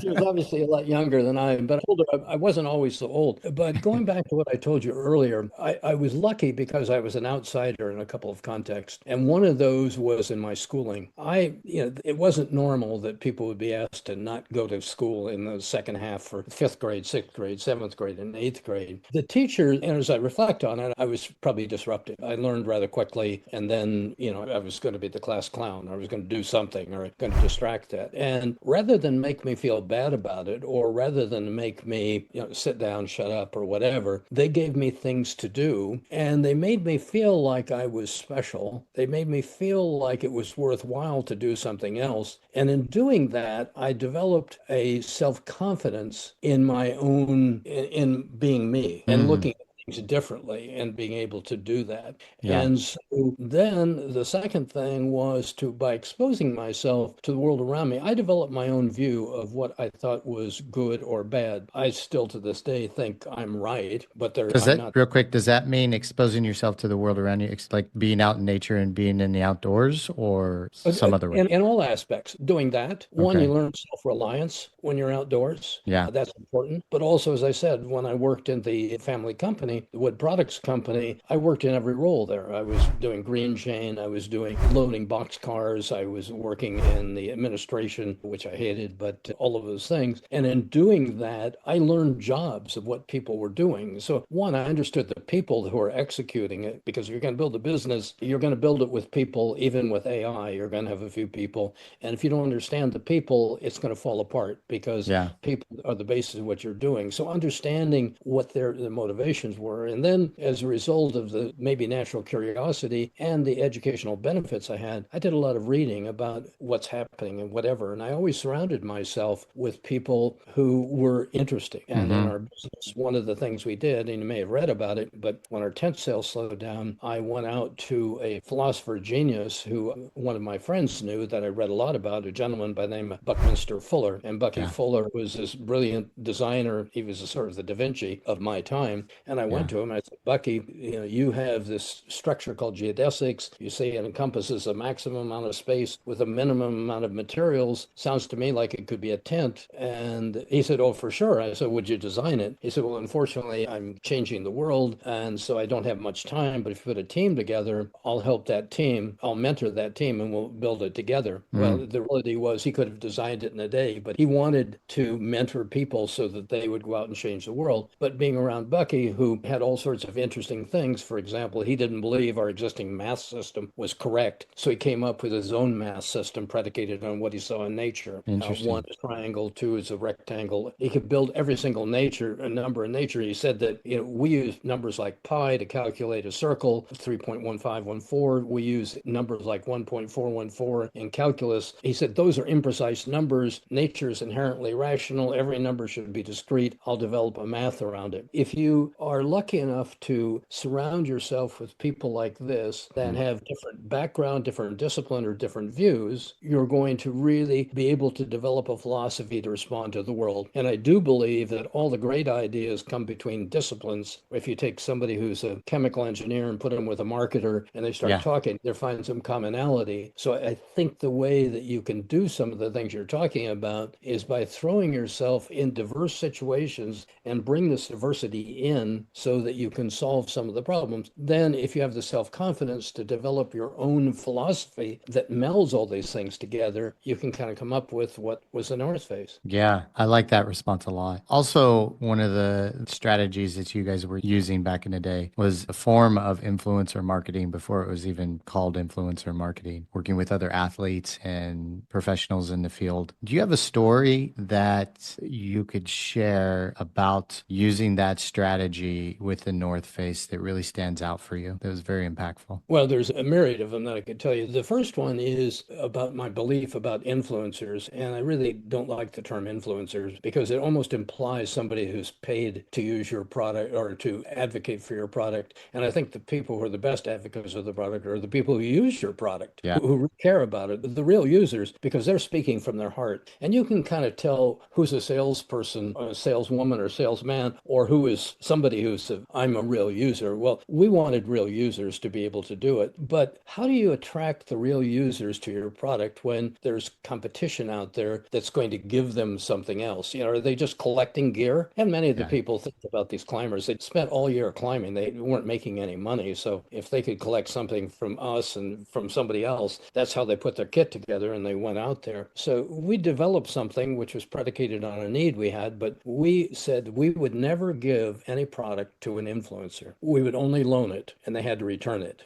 She was obviously a lot younger than I am, but older. I wasn't always so old. But going back to what I told you earlier, I was lucky because I was an outsider in a couple of contexts. And one of those was in my schooling. It wasn't normal that people would be asked to not go to school in the second half for fifth grade, sixth grade, seventh grade, and eighth grade. The teacher, and as I reflect on it, I was probably disruptive. I learned rather quickly. And then, I was going to be the class clown. I was going to do something or going to distract that. And rather than make me feel bad about it, or rather than make me, sit down, shut up, or whatever, they gave me things to do, and they made me feel like I was special. They made me feel like it was worthwhile to do something else. And in doing that, I developed a self-confidence in my own, in being me and Mm, looking at things differently and being able to do that. yeah. And so then the second thing was by exposing myself to the world around me, I developed my own view of what I thought was good or bad. I still to this day think I'm right, but Does I'm that, not. real quick, does that mean exposing yourself to the world around you, like being out in nature and being in the outdoors, or some other way? In all aspects, doing that, one, Okay. you learn self-reliance when you're outdoors. Yeah. That's important. But also, as I said, when I worked in the family company, the wood products company, I worked in every role there. I was doing green chain, I was doing loading box cars, I was working in the administration, which I hated, but all of those things. And in doing that, I learned jobs of what people were doing. So, one, I understood the people who are executing it, because if you're going to build a business, you're going to build it with people, even with AI, you're going to have a few people. And if you don't understand the people, it's going to fall apart because Yeah. people are the basis of what you're doing. So understanding what their motivations were. And then as a result of the maybe natural curiosity and the educational benefits I had, I did a lot of reading about what's happening and whatever. And I always surrounded myself with people who were interesting. And in Mm-hmm. our business, one of the things we did, and you may have read about it, but when our tent sales slowed down, I went out to a philosopher genius who one of my friends knew that I read a lot about, a gentleman by the name of Buckminster Fuller. And Bucky Yeah. Fuller was this brilliant designer. He was a sort of the Da Vinci of my time. And I Yeah. went to him and I said, Bucky, you have this structure called geodesics. You say it encompasses a maximum amount of space with a minimum amount of materials. Sounds to me like it could be a tent. And he said, oh, for sure. I said, would you design it? He said, well, unfortunately, I'm changing the world. And so I don't have much time. But if you put a team together, I'll help that team. I'll mentor that team and we'll build it together. Well, Mm. the reality was he could have designed it in a day, but he wanted to mentor people so that they would go out and change the world. But being around Bucky, who had all sorts of interesting things, for example, he didn't believe our existing math system was correct. So he came up with his own math system predicated on what he saw in nature. One Interesting. is triangle, two is a rectangle. He could build every single a number in nature. He said that we use numbers like pi to calculate a circle, 3.1514. We use numbers like 1.414 in calculus. He said those are imprecise numbers. Nature is inherently rational. Every number should be discrete. I'll develop a math around it. If you are lucky enough to surround yourself with people like this that Mm. have different background, different discipline, or different views, you're going to really be able to develop a philosophy to respond to the world. And I do believe that all the great ideas come between disciplines. If you take somebody who's a chemical engineer and put them with a marketer and they start Yeah. talking, they're finding some commonality. So I think the way that you can do some of the things you're talking about is by throwing yourself in diverse situations and bring this diversity in so that you can solve some of the problems. Then if you have the self-confidence to develop your own philosophy that melds all these things together, you can kind of come up with what was the North Face. Yeah, I like that response a lot. Also, one of the strategies that you guys were using back in the day was a form of influencer marketing before it was even called influencer marketing, working with other athletes and professionals in the field. Do you have a story that you could share about using that strategy with the North Face that really stands out for you? That was very impactful. Well, there's a myriad of them that I could tell you. The first one is about my belief about influencers. And I really don't like the term influencers because it almost implies somebody who's paid to use your product or to advocate for your product. And I think the people who are the best advocates of the product are the people who use your product, Yeah. who care about it, the real users, because they're speaking from their heart. And you can kind of tell who's a salesperson, a saleswoman or salesman, or who is somebody who's I'm a real user. Well, we wanted real users to be able to do it. But how do you attract the real users to your product when there's competition out there that's going to give them something else? You know, are they just collecting gear? And many of the Yeah. people think about these climbers, they spent all year climbing. They weren't making any money. So if they could collect something from us and from somebody else, that's how they put their kit together and they went out there. So we developed something which was predicated on a need we had, but we said we would never give any product to an influencer. We would only loan it and they had to return it.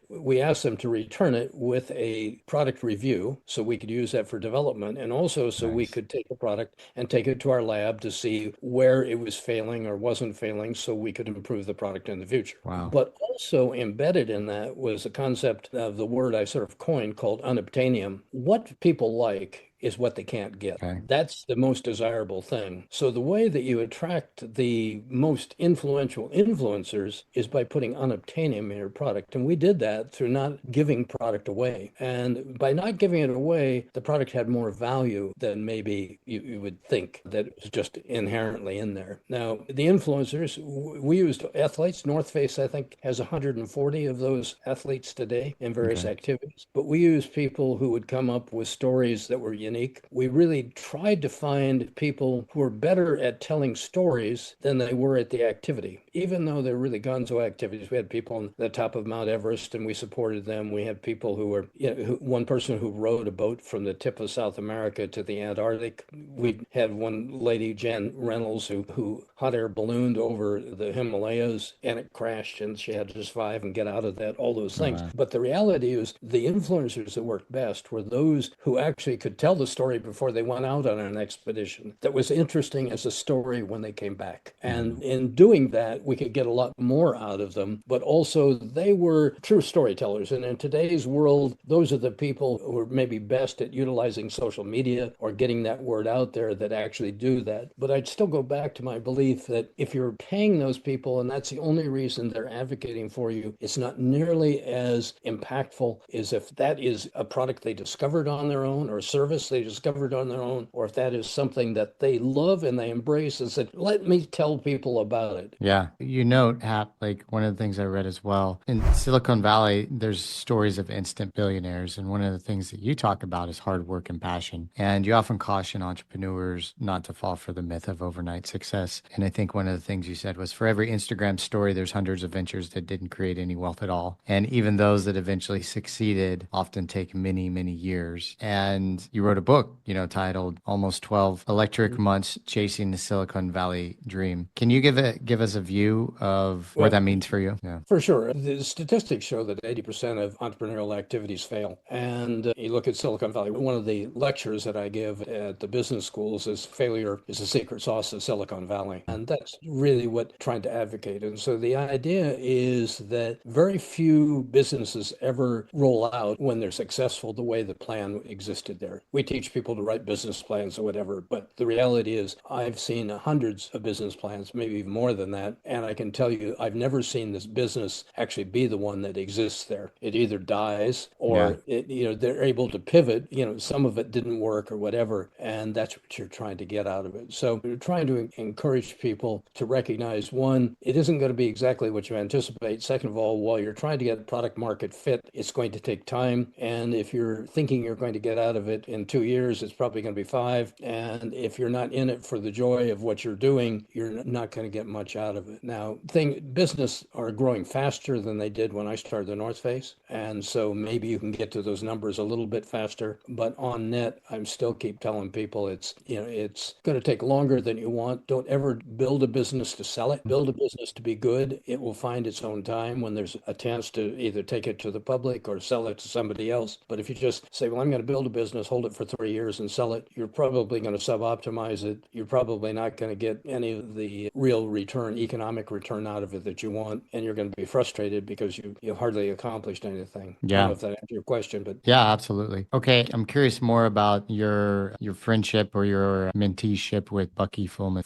We asked them to return it with a product review so we could use that for development and also so we Nice. could take a product and take it to our lab to see where it was failing or wasn't failing so we could improve the product in the future. Wow. But also embedded in that was the concept of the word I sort of coined called unobtainium. What people like is what they can't get. Okay. That's the most desirable thing. So the way that you attract the most influential influencers is by putting unobtainium in your product. And we did that through not giving product away. And by not giving it away, the product had more value than maybe you would think that it was just inherently in there. Now, the influencers, we used athletes. North Face, I think, has 140 of those athletes today in various Okay. activities. But we used people who would come up with stories that were unique. We really tried to find people who were better at telling stories than they were at the activity. Even though they're really gonzo activities, we had people on the top of Mount Everest and we supported them. We had people who were, one person who rowed a boat from the tip of South America to the Antarctic. We had one lady, Jan Reynolds, who hot air ballooned over the Himalayas and it crashed and she had to survive and get out of that, all those Oh, things. wow. But the reality is the influencers that worked best were those who actually could tell the story before they went out on an expedition that was interesting as a story when they came back. And in doing that, we could get a lot more out of them, but also they were true storytellers. And in today's world, those are the people who are maybe best at utilizing social media or getting that word out there that actually do that. But I'd still go back to my belief that if you're paying those people and that's the only reason they're advocating for you, it's not nearly as impactful as if that is a product they discovered on their own or a service they discovered on their own, or if that is something that they love and they embrace and said, let me tell people about it. Yeah. You note, Hap, like one of the things I read as well in Silicon Valley, there's stories of instant billionaires. And one of the things that you talk about is hard work and passion. And you often caution entrepreneurs not to fall for the myth of overnight success. And I think one of the things you said was for every Instagram story, there's hundreds of ventures that didn't create any wealth at all. And even those that eventually succeeded often take many, many years. And you wrote a book, titled Almost 12 Electric Months Chasing the Silicon Valley Dream. Can you give us a view of what Well, that means for you? Yeah. for sure. The statistics show that 80% of entrepreneurial activities fail. And you look at Silicon Valley, one of the lectures that I give at the business schools is failure is the secret sauce of Silicon Valley. And that's really what I'm trying to advocate. And so the idea is that very few businesses ever roll out when they're successful the way the plan existed there. We teach people to write business plans or whatever, but the reality is I've seen hundreds of business plans, maybe even more than that. And I can tell you, I've never seen this business actually be the one that exists there. It either dies Yeah. or they're able to pivot, some of it didn't work or whatever. And that's what you're trying to get out of it. So we're trying to encourage people to recognize, one, it isn't going to be exactly what you anticipate. Second of all, while you're trying to get product market fit, it's going to take time. And if you're thinking you're going to get out of it in 2 years, it's probably going to be 5. And if you're not in it for the joy of what you're doing, you're not going to get much out of it. Now, business are growing faster than they did when I started the North Face. And so maybe you can get to those numbers a little bit faster. But on net, I'm still keep telling people it's going to take longer than you want. Don't ever build a business to sell it. Build a business to be good. It will find its own time when there's a chance to either take it to the public or sell it to somebody else. But if you just say, well, I'm going to build a business, hold it for 3 years and sell it, you're probably going to sub-optimize it. You're probably not going to get any of the real return, economic return out of it that you want. And you're going to be frustrated because you hardly accomplished anything. I don't know Yeah. if that answers your question, but Yeah, absolutely. Okay, I'm curious more about your friendship or your menteeship with Bucky Bucky full,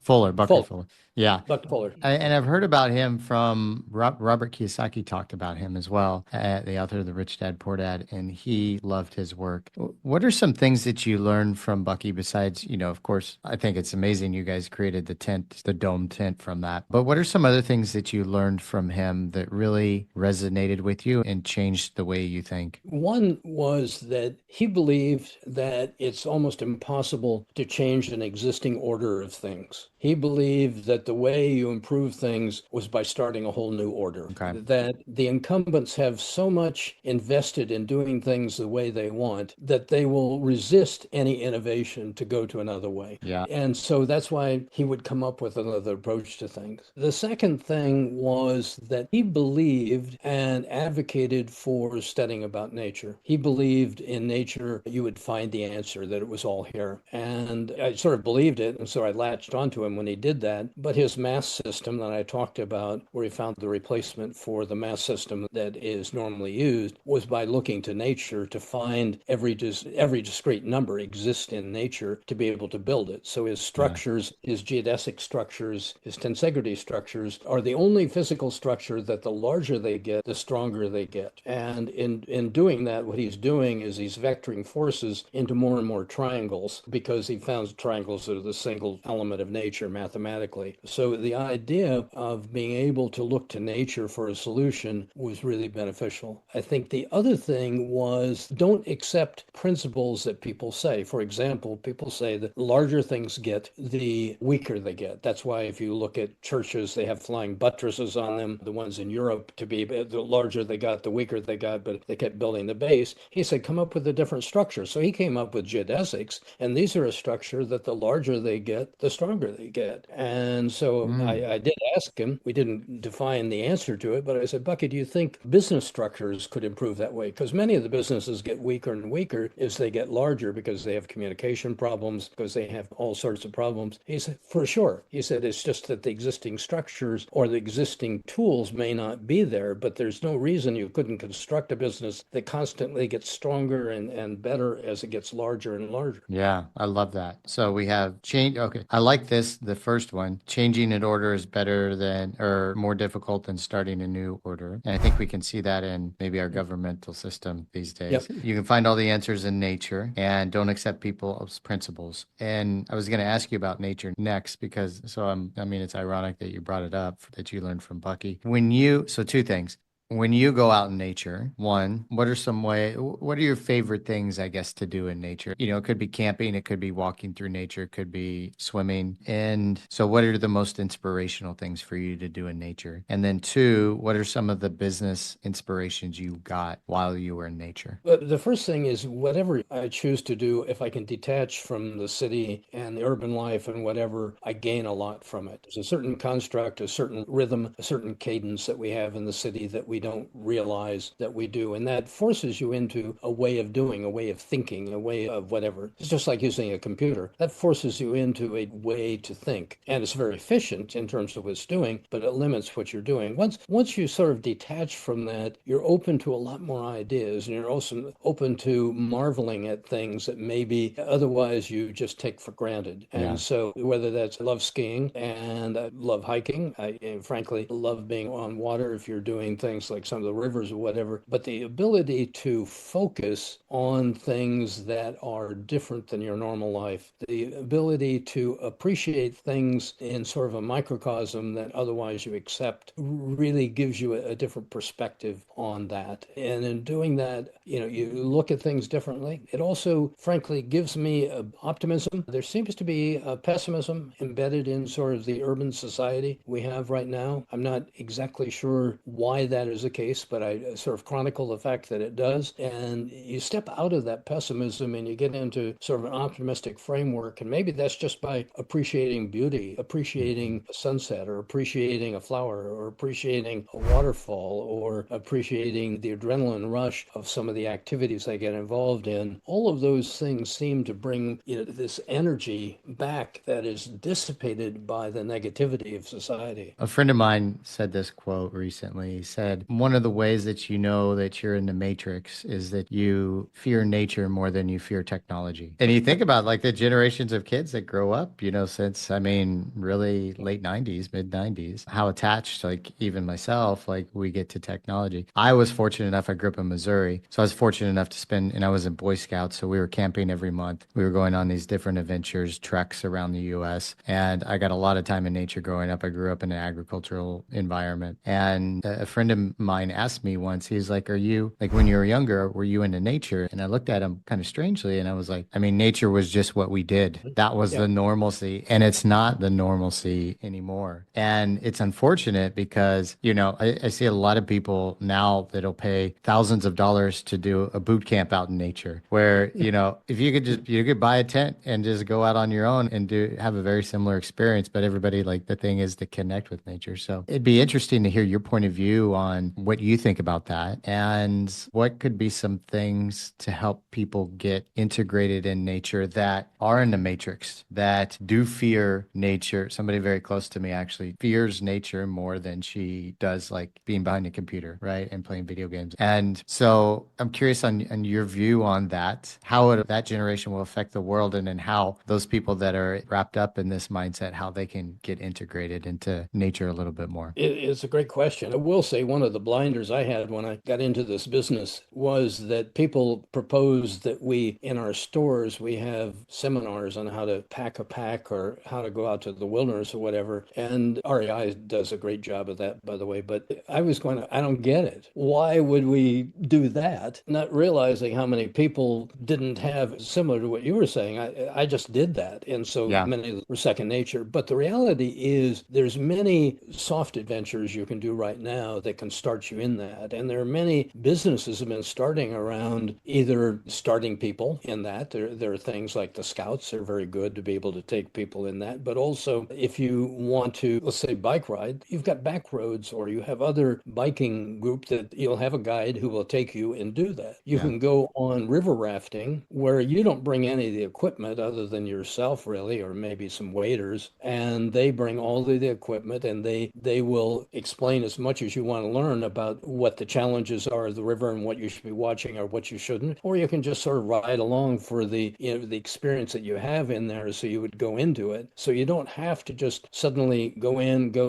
Fuller. Yeah. Buck Fuller. And I've heard about him from Robert Kiyosaki talked about him as well, the author of The Rich Dad Poor Dad, and he loved his work. What are some things that you learned from Bucky besides, of course, I think it's amazing you guys created the dome tent from that. But what are some other things that you learned from him that really resonated with you and changed the way you think? One was that he believed that it's almost impossible to change an existing order of things. He believed that the way you improve things was by starting a whole new order, Okay. that the incumbents have so much invested in doing things the way they want that they will resist any innovation to go to another way. Yeah. And so that's why he would come up with another approach to things. The second thing was that he believed and advocated for studying about nature. He believed in nature, you would find the answer, that it was all here. And I sort of believed it. And so I latched onto him when he did that. But his math system that I talked about, where he found the replacement for the math system that is normally used, was by looking to nature to find every discrete number exists in nature to be able to build it. So his structures, his geodesic structures, his tensegrity structures are the only physical structure that the larger they get, the stronger they get. And in doing that, what he's doing is he's vectoring forces into more and more triangles because he found triangles are the single element of nature mathematically. So the idea of being able to look to nature for a solution was really beneficial. I think the other thing was don't accept principles that people say. For example, people say that the larger things get, the weaker they get. That's why if you look at churches, they have flying buttresses on them. The ones in Europe, to be the larger they got, the weaker they got, but they kept building the base. He said, come up with a different structure. So he came up with geodesics, and these are a structure that the larger they get, the stronger they get. And so I did ask him, we didn't define the answer to it, but I said, Bucky, do you think business structures could improve that way? Because many of the businesses get weaker and weaker as they get larger because they have communication problems, because they have all sorts of problems. He said, for sure. He said, it's just that the existing structures or the existing tools may not be there, but there's no reason you couldn't construct a business that constantly gets stronger and better as it gets larger and larger. Yeah, I love that. So we have change. Okay. I like this. The first one, changing an order is better than or more difficult than starting a new order. And I think we can see that in maybe our governmental system these days. Yep. You can find all the answers in nature and don't accept people's principles. And I was going to ask you about nature next because I mean, it's ironic that you brought it up that you learned from Bucky. So two things. When you go out in nature, one, what are your favorite things, I guess, to do in nature? It could be camping, it could be walking through nature, it could be swimming. And so what are the most inspirational things for you to do in nature? And then two, what are some of the business inspirations you got while you were in nature? But the first thing is whatever I choose to do, if I can detach from the city and the urban life and whatever, I gain a lot from it. There's a certain construct, a certain rhythm, a certain cadence that we have in the city that we don't realize that we do. And that forces you into a way of doing, a way of thinking, a way of whatever. It's just like using a computer. That forces you into a way to think. And it's very efficient in terms of what it's doing, but it limits what you're doing. Once you sort of detach from that, you're open to a lot more ideas, and you're also open to marveling at things that maybe otherwise you just take for granted. And so whether that's I love skiing and I love hiking, I frankly love being on water if you're doing things like some of the rivers or whatever, but the ability to focus on things that are different than your normal life, the ability to appreciate things in sort of a microcosm that otherwise you accept really gives you a different perspective on that. And in doing that, you look at things differently. It also, frankly, gives me optimism. There seems to be a pessimism embedded in sort of the urban society we have right now. I'm not exactly sure why that is the case, but I sort of chronicle the fact that it does. And you step out of that pessimism and you get into sort of an optimistic framework. And maybe that's just by appreciating beauty, appreciating a sunset, or appreciating a flower, or appreciating a waterfall, or appreciating the adrenaline rush of some of the activities I get involved in. All of those things seem to bring this energy back that is dissipated by the negativity of society. A friend of mine said this quote recently. He said, one of the ways that you know that you're in the matrix is that you fear nature more than you fear technology. And you think about like the generations of kids that grow up, since, really late 90s, mid 90s, how attached, like even myself, like we get to technology. I was fortunate enough, I grew up in Missouri. So I was fortunate enough to spend, and I was in Boy Scouts. So we were camping every month. We were going on these different adventures, treks around the US. And I got a lot of time in nature growing up. I grew up in an agricultural environment. And a friend of mine asked me once, he's like, are you, like when you were younger, were you into nature? And I looked at him kind of strangely and I was like, nature was just what we did. That was the normalcy. And it's not the normalcy anymore. And it's unfortunate because, I see a lot of people now that'll pay thousands of dollars to do a boot camp out in nature where, if you could buy a tent and just go out on your own and have a very similar experience. But everybody, like, the thing is to connect with nature. So it'd be interesting to hear your point of view on what you think about that and what could be some things to help people get integrated in nature that are in the matrix, that do fear nature. Somebody very close to me actually fears nature more than she does like being behind a computer, right? And playing video games. And so I'm curious on your view on that, how that generation will affect the world, and then how those people that are wrapped up in this mindset, how they can get integrated into nature a little bit more. It's a great question. I will say one of the blinders I had when I got into this business was that people proposed that in our stores, we have seminars on how to pack a pack or how to go out to the wilderness or whatever. And REI does a great job of that, by the way. But I don't get it. Why would we do that? Not realizing how many people didn't have, similar to what you were saying, I just did that. And so many were second nature. But the reality is there's many soft adventures you can do right now that can start you in that. And there are many businesses have been starting around either starting people in that. There are things like the Scouts are very good to be able to take people in that. But also if you want to, let's say, bike ride, you've got back roads, or you have other biking group that you'll have a guide who will take you and do that. You can go on river rafting where you don't bring any of the equipment other than yourself really, or maybe some waders, and they bring all of the equipment and they will explain as much as you want to learn about what the challenges are of the river and what you should be watching or what you shouldn't. Or you can just sort of ride along for the the experience that you have in there, so you would go into it. So you don't have to just suddenly go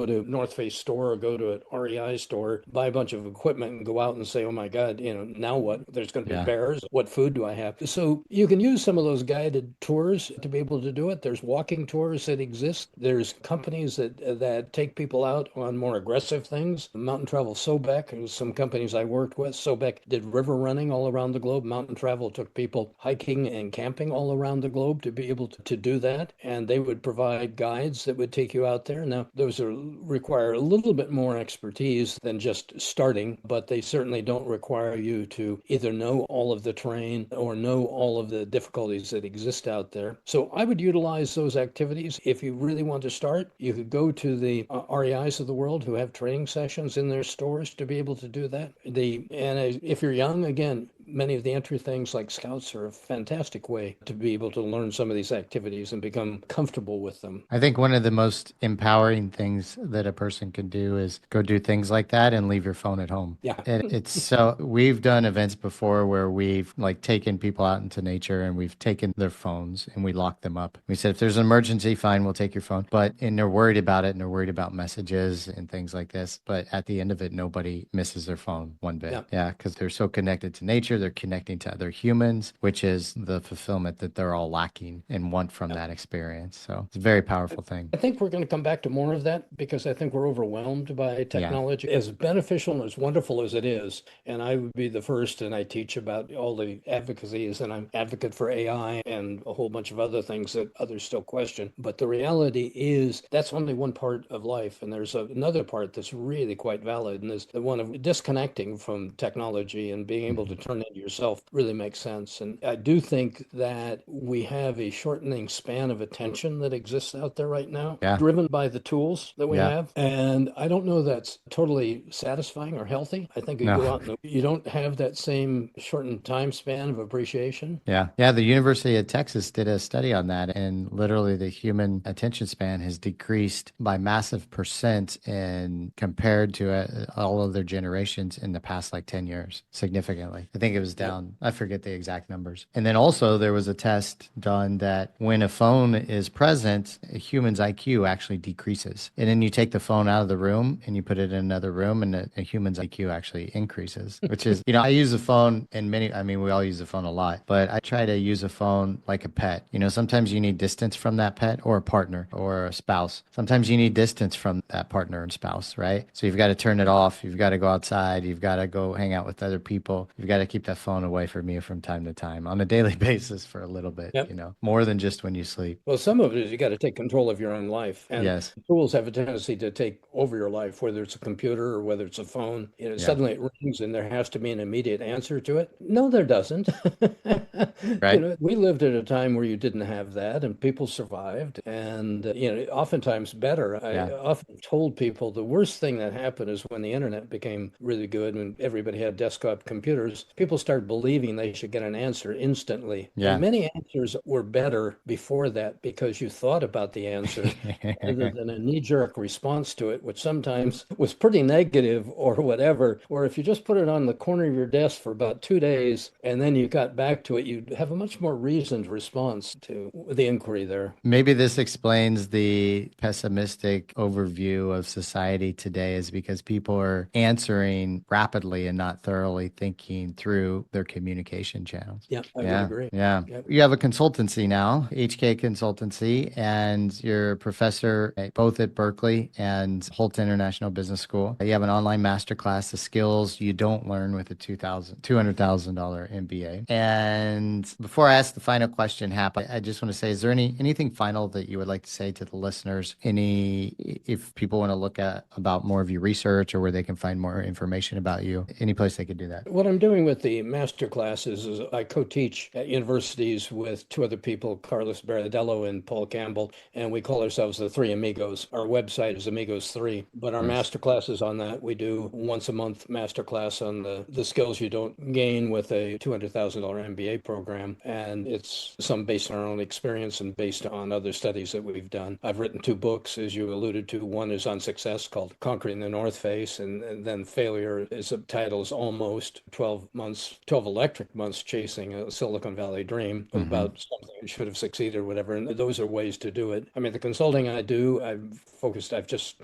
to North Face store or go to an REI store, buy a bunch of equipment and go out and say, oh my God, now what? There's going to be bears. What food do I have? So you can use some of those guided tours to be able to do it. There's walking tours that exist. There's companies that take people out on more aggressive things. Mountain Travel Sobek, some companies I worked with. Sobek did river running all around the globe. Mountain Travel took people hiking and camping all around the globe to be able to do that. And they would provide guides that would take you out there. Now, those require a little bit more expertise than just starting, but they certainly don't require you to either know all of the terrain or know all of the difficulties that exist out there. So I would utilize those activities. If you really want to start, you could go to the REIs of the world who have training sessions in their stores to be able to do that. And if you're young, again, many of the entry things like Scouts are a fantastic way to be able to learn some of these activities and become comfortable with them. I think one of the most empowering things that a person can do is go do things like that and leave your phone at home. Yeah. It's so we've done events before where we've like taken people out into nature and we've taken their phones and we lock them up. We said, if there's an emergency, fine, we'll take your phone. And they're worried about it and they're worried about messages and things like this. But at the end of it, nobody misses their phone one bit. Yeah. Yeah. Because they're so connected to nature. They're connecting to other humans, which is the fulfillment that they're all lacking and want from that experience. So it's a very powerful thing. I think we're going to come back to more of that because I think we're overwhelmed by technology. As beneficial and as wonderful as it is, and I would be the first, and I teach about all the advocacies, and I'm advocate for AI and a whole bunch of other things that others still question. But the reality is that's only one part of life, and there's another part that's really quite valid, and is the one of disconnecting from technology and being able to turn into yourself really makes sense. And I do think that we have a shortening span of attention that exists out there right now, driven by the tools that we have. And I don't know that's totally satisfying or healthy. I think you go out and you don't have that same shortened time span of appreciation. Yeah. The University of Texas did a study on that, and literally the human attention span has decreased by massive percent and compared to all other generations in the past like 10 years, significantly. I think it was down, I forget the exact numbers. And then also there was a test done that when a phone is present, a human's IQ actually decreases. And then you take the phone out of the room and you put it in another room and a human's IQ actually increases, which is, I use the phone in we all use the phone a lot, but I try to use a phone like a pet. Sometimes you need distance from that pet or a partner or a spouse. Sometimes you need distance from that partner and spouse, right? So you've got to turn it off. You've got to go outside. You've got to go hang out with other people. You've got to keep that phone away from you from time to time on a daily basis for a little bit, more than just when you sleep. Well, some of it is you got to take control of your own life. And tools have a tendency to take over your life, whether it's a computer or whether it's a phone. Suddenly it rings and there has to be an immediate answer to it. No, there doesn't. Right. We lived at a time where you didn't have that and people survived. And, oftentimes better. I often told people the worst thing that happened is when the internet became really good and everybody had desktop computers, people started believing they should get an answer instantly. Yeah. And many answers were better before that because you thought about the answer rather than a knee-jerk response to it, which sometimes was pretty negative or whatever. Or if you just put it on the corner of your desk for about 2 days and then you got back to it, you'd have a much more reasoned response to the inquiry there. Maybe this explains the pessimistic overview of society today, is because people are answering rapidly and not thoroughly thinking through their communication channels. Yeah, I would agree. Yeah. You have a consultancy now, HK Consultancy, and you're a professor both at Berkeley and Holt International Business School. You have an online masterclass, The Skills You Don't Learn with a $200,000 MBA. And before I ask the final question, Hap, I just want to say, is there anything final that you would like to say to the listeners? If people want to look at about more of your research or where they can find more information about you, any place they could do that? What I'm doing with the master classes is I co-teach at universities with two other people, Carlos Baradello and Paul Campbell, and we call ourselves the Three Amigos. Our website is Amigos 3, but our master classes on that, we do once a month master class on the skills you don't gain with a $200,000 MBA program, and it's some based on our own experience and based on other studies that we've done. I've written 2 books, as you alluded to. One is on success called Conquering the North Face, and then failure is subtitles Almost 12 electric months chasing a Silicon Valley dream about something that should have succeeded or whatever. And those are ways to do it. I mean, the consulting I do,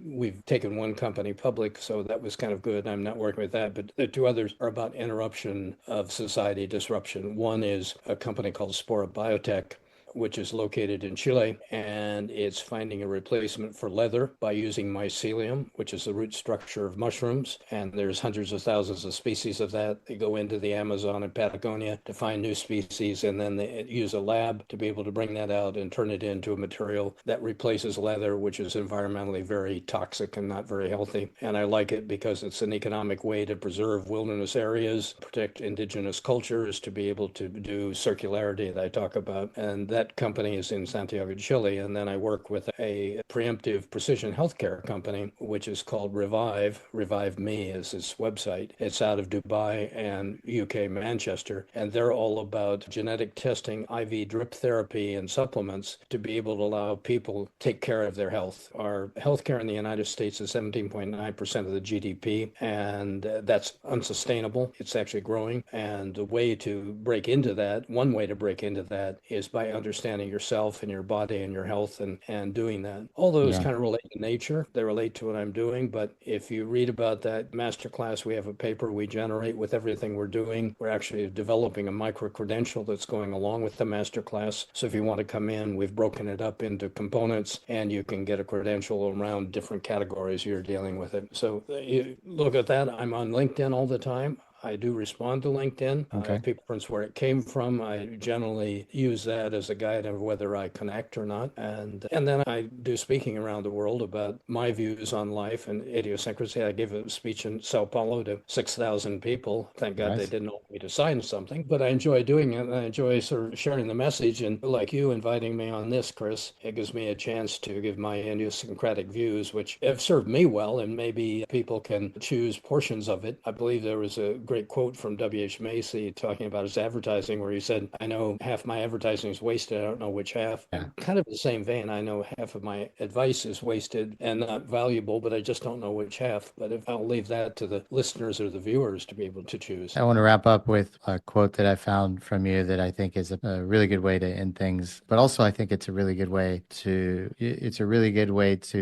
we've taken one company public, so that was kind of good. I'm not working with that, but the 2 others are about interruption of society disruption. One is a company called Spora Biotech, which is located in Chile, and it's finding a replacement for leather by using mycelium, which is the root structure of mushrooms. And there's hundreds of thousands of species of that. They go into the Amazon and Patagonia to find new species, and then they use a lab to be able to bring that out and turn it into a material that replaces leather, which is environmentally very toxic and not very healthy. And I like it because it's an economic way to preserve wilderness areas, protect indigenous cultures, to be able to do circularity that I talk about. And that company is in Santiago, Chile. And then I work with a preemptive precision healthcare company, which is called Revive. Revive Me is its website. It's out of Dubai and UK, Manchester. And they're all about genetic testing, IV drip therapy, and supplements to be able to allow people to take care of their health. Our healthcare in the United States is 17.9% of the GDP, and that's unsustainable. It's actually growing. And the way to break into that, one way to break into that is by understanding yourself and your body and your health and doing that. All those Yeah. kind of relate to nature. They relate to what I'm doing. But if you read about that masterclass, we have a paper we generate with everything we're doing. We're actually developing a micro credential that's going along with the masterclass. So if you want to come in, we've broken it up into components and you can get a credential around different categories you're dealing with it. So you look at that. I'm on LinkedIn all the time. I do respond to LinkedIn. Okay. If people reference where it came from, I generally use that as a guide of whether I connect or not. And then I do speaking around the world about my views on life and idiosyncrasy. I gave a speech in Sao Paulo to 6,000 people. Thank God they Nice. didn't want me to sign something, but I enjoy doing it. And I enjoy sort of sharing the message. And like you inviting me on this, Chris, it gives me a chance to give my idiosyncratic views, which have served me well. And maybe people can choose portions of it. I believe there was a great quote from W.H. Macy talking about his advertising where he said, I know half my advertising is wasted. I don't know which half. Yeah. Kind of the same vein. I know half of my advice is wasted and not valuable, but I just don't know which half. But if I'll leave that to the listeners or the viewers to be able to choose. I want to wrap up with a quote that I found from you that I think is a really good way to end things, but also I think it's a really good way to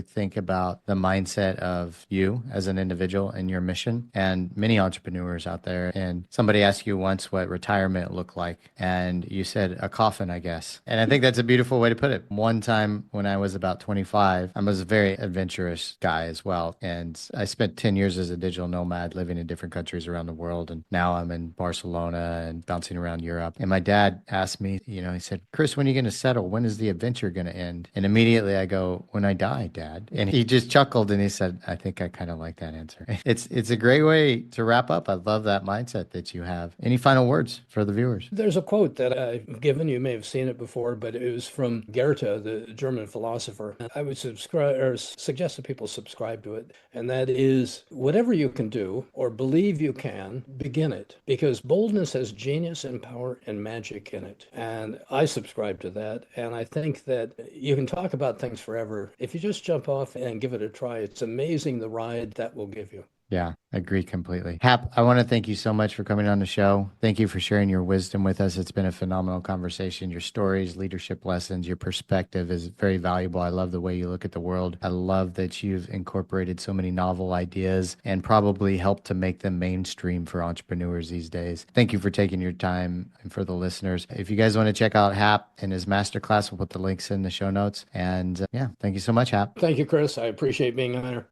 think about the mindset of you as an individual and your mission and many entrepreneurs out there. And somebody asked you once what retirement looked like, and you said a coffin, I guess. And I think that's a beautiful way to put it. One time when I was about 25, I was a very adventurous guy as well. And I spent 10 years as a digital nomad living in different countries around the world. And now I'm in Barcelona and bouncing around Europe. And my dad asked me, he said, Chris, when are you going to settle? When is the adventure going to end? And immediately I go, when I die, Dad. And he just chuckled and he said, I think I kind of like that answer. It's a great way to wrap up. I love that mindset that you have. Any final words for the viewers? There's a quote that I've given. You may have seen it before, but it was from Goethe, the German philosopher. I would suggest that people subscribe to it. And that is, whatever you can do or believe you can, begin it. Because boldness has genius and power and magic in it. And I subscribe to that. And I think that you can talk about things forever. If you just jump off and give it a try, it's amazing the ride that will give you. Yeah, I agree completely. Hap, I want to thank you so much for coming on the show. Thank you for sharing your wisdom with us. It's been a phenomenal conversation. Your stories, leadership lessons, your perspective is very valuable. I love the way you look at the world. I love that you've incorporated so many novel ideas and probably helped to make them mainstream for entrepreneurs these days. Thank you for taking your time. And for the listeners, if you guys want to check out Hap and his masterclass, we'll put the links in the show notes. And yeah, thank you so much, Hap. Thank you, Chris. I appreciate being on here.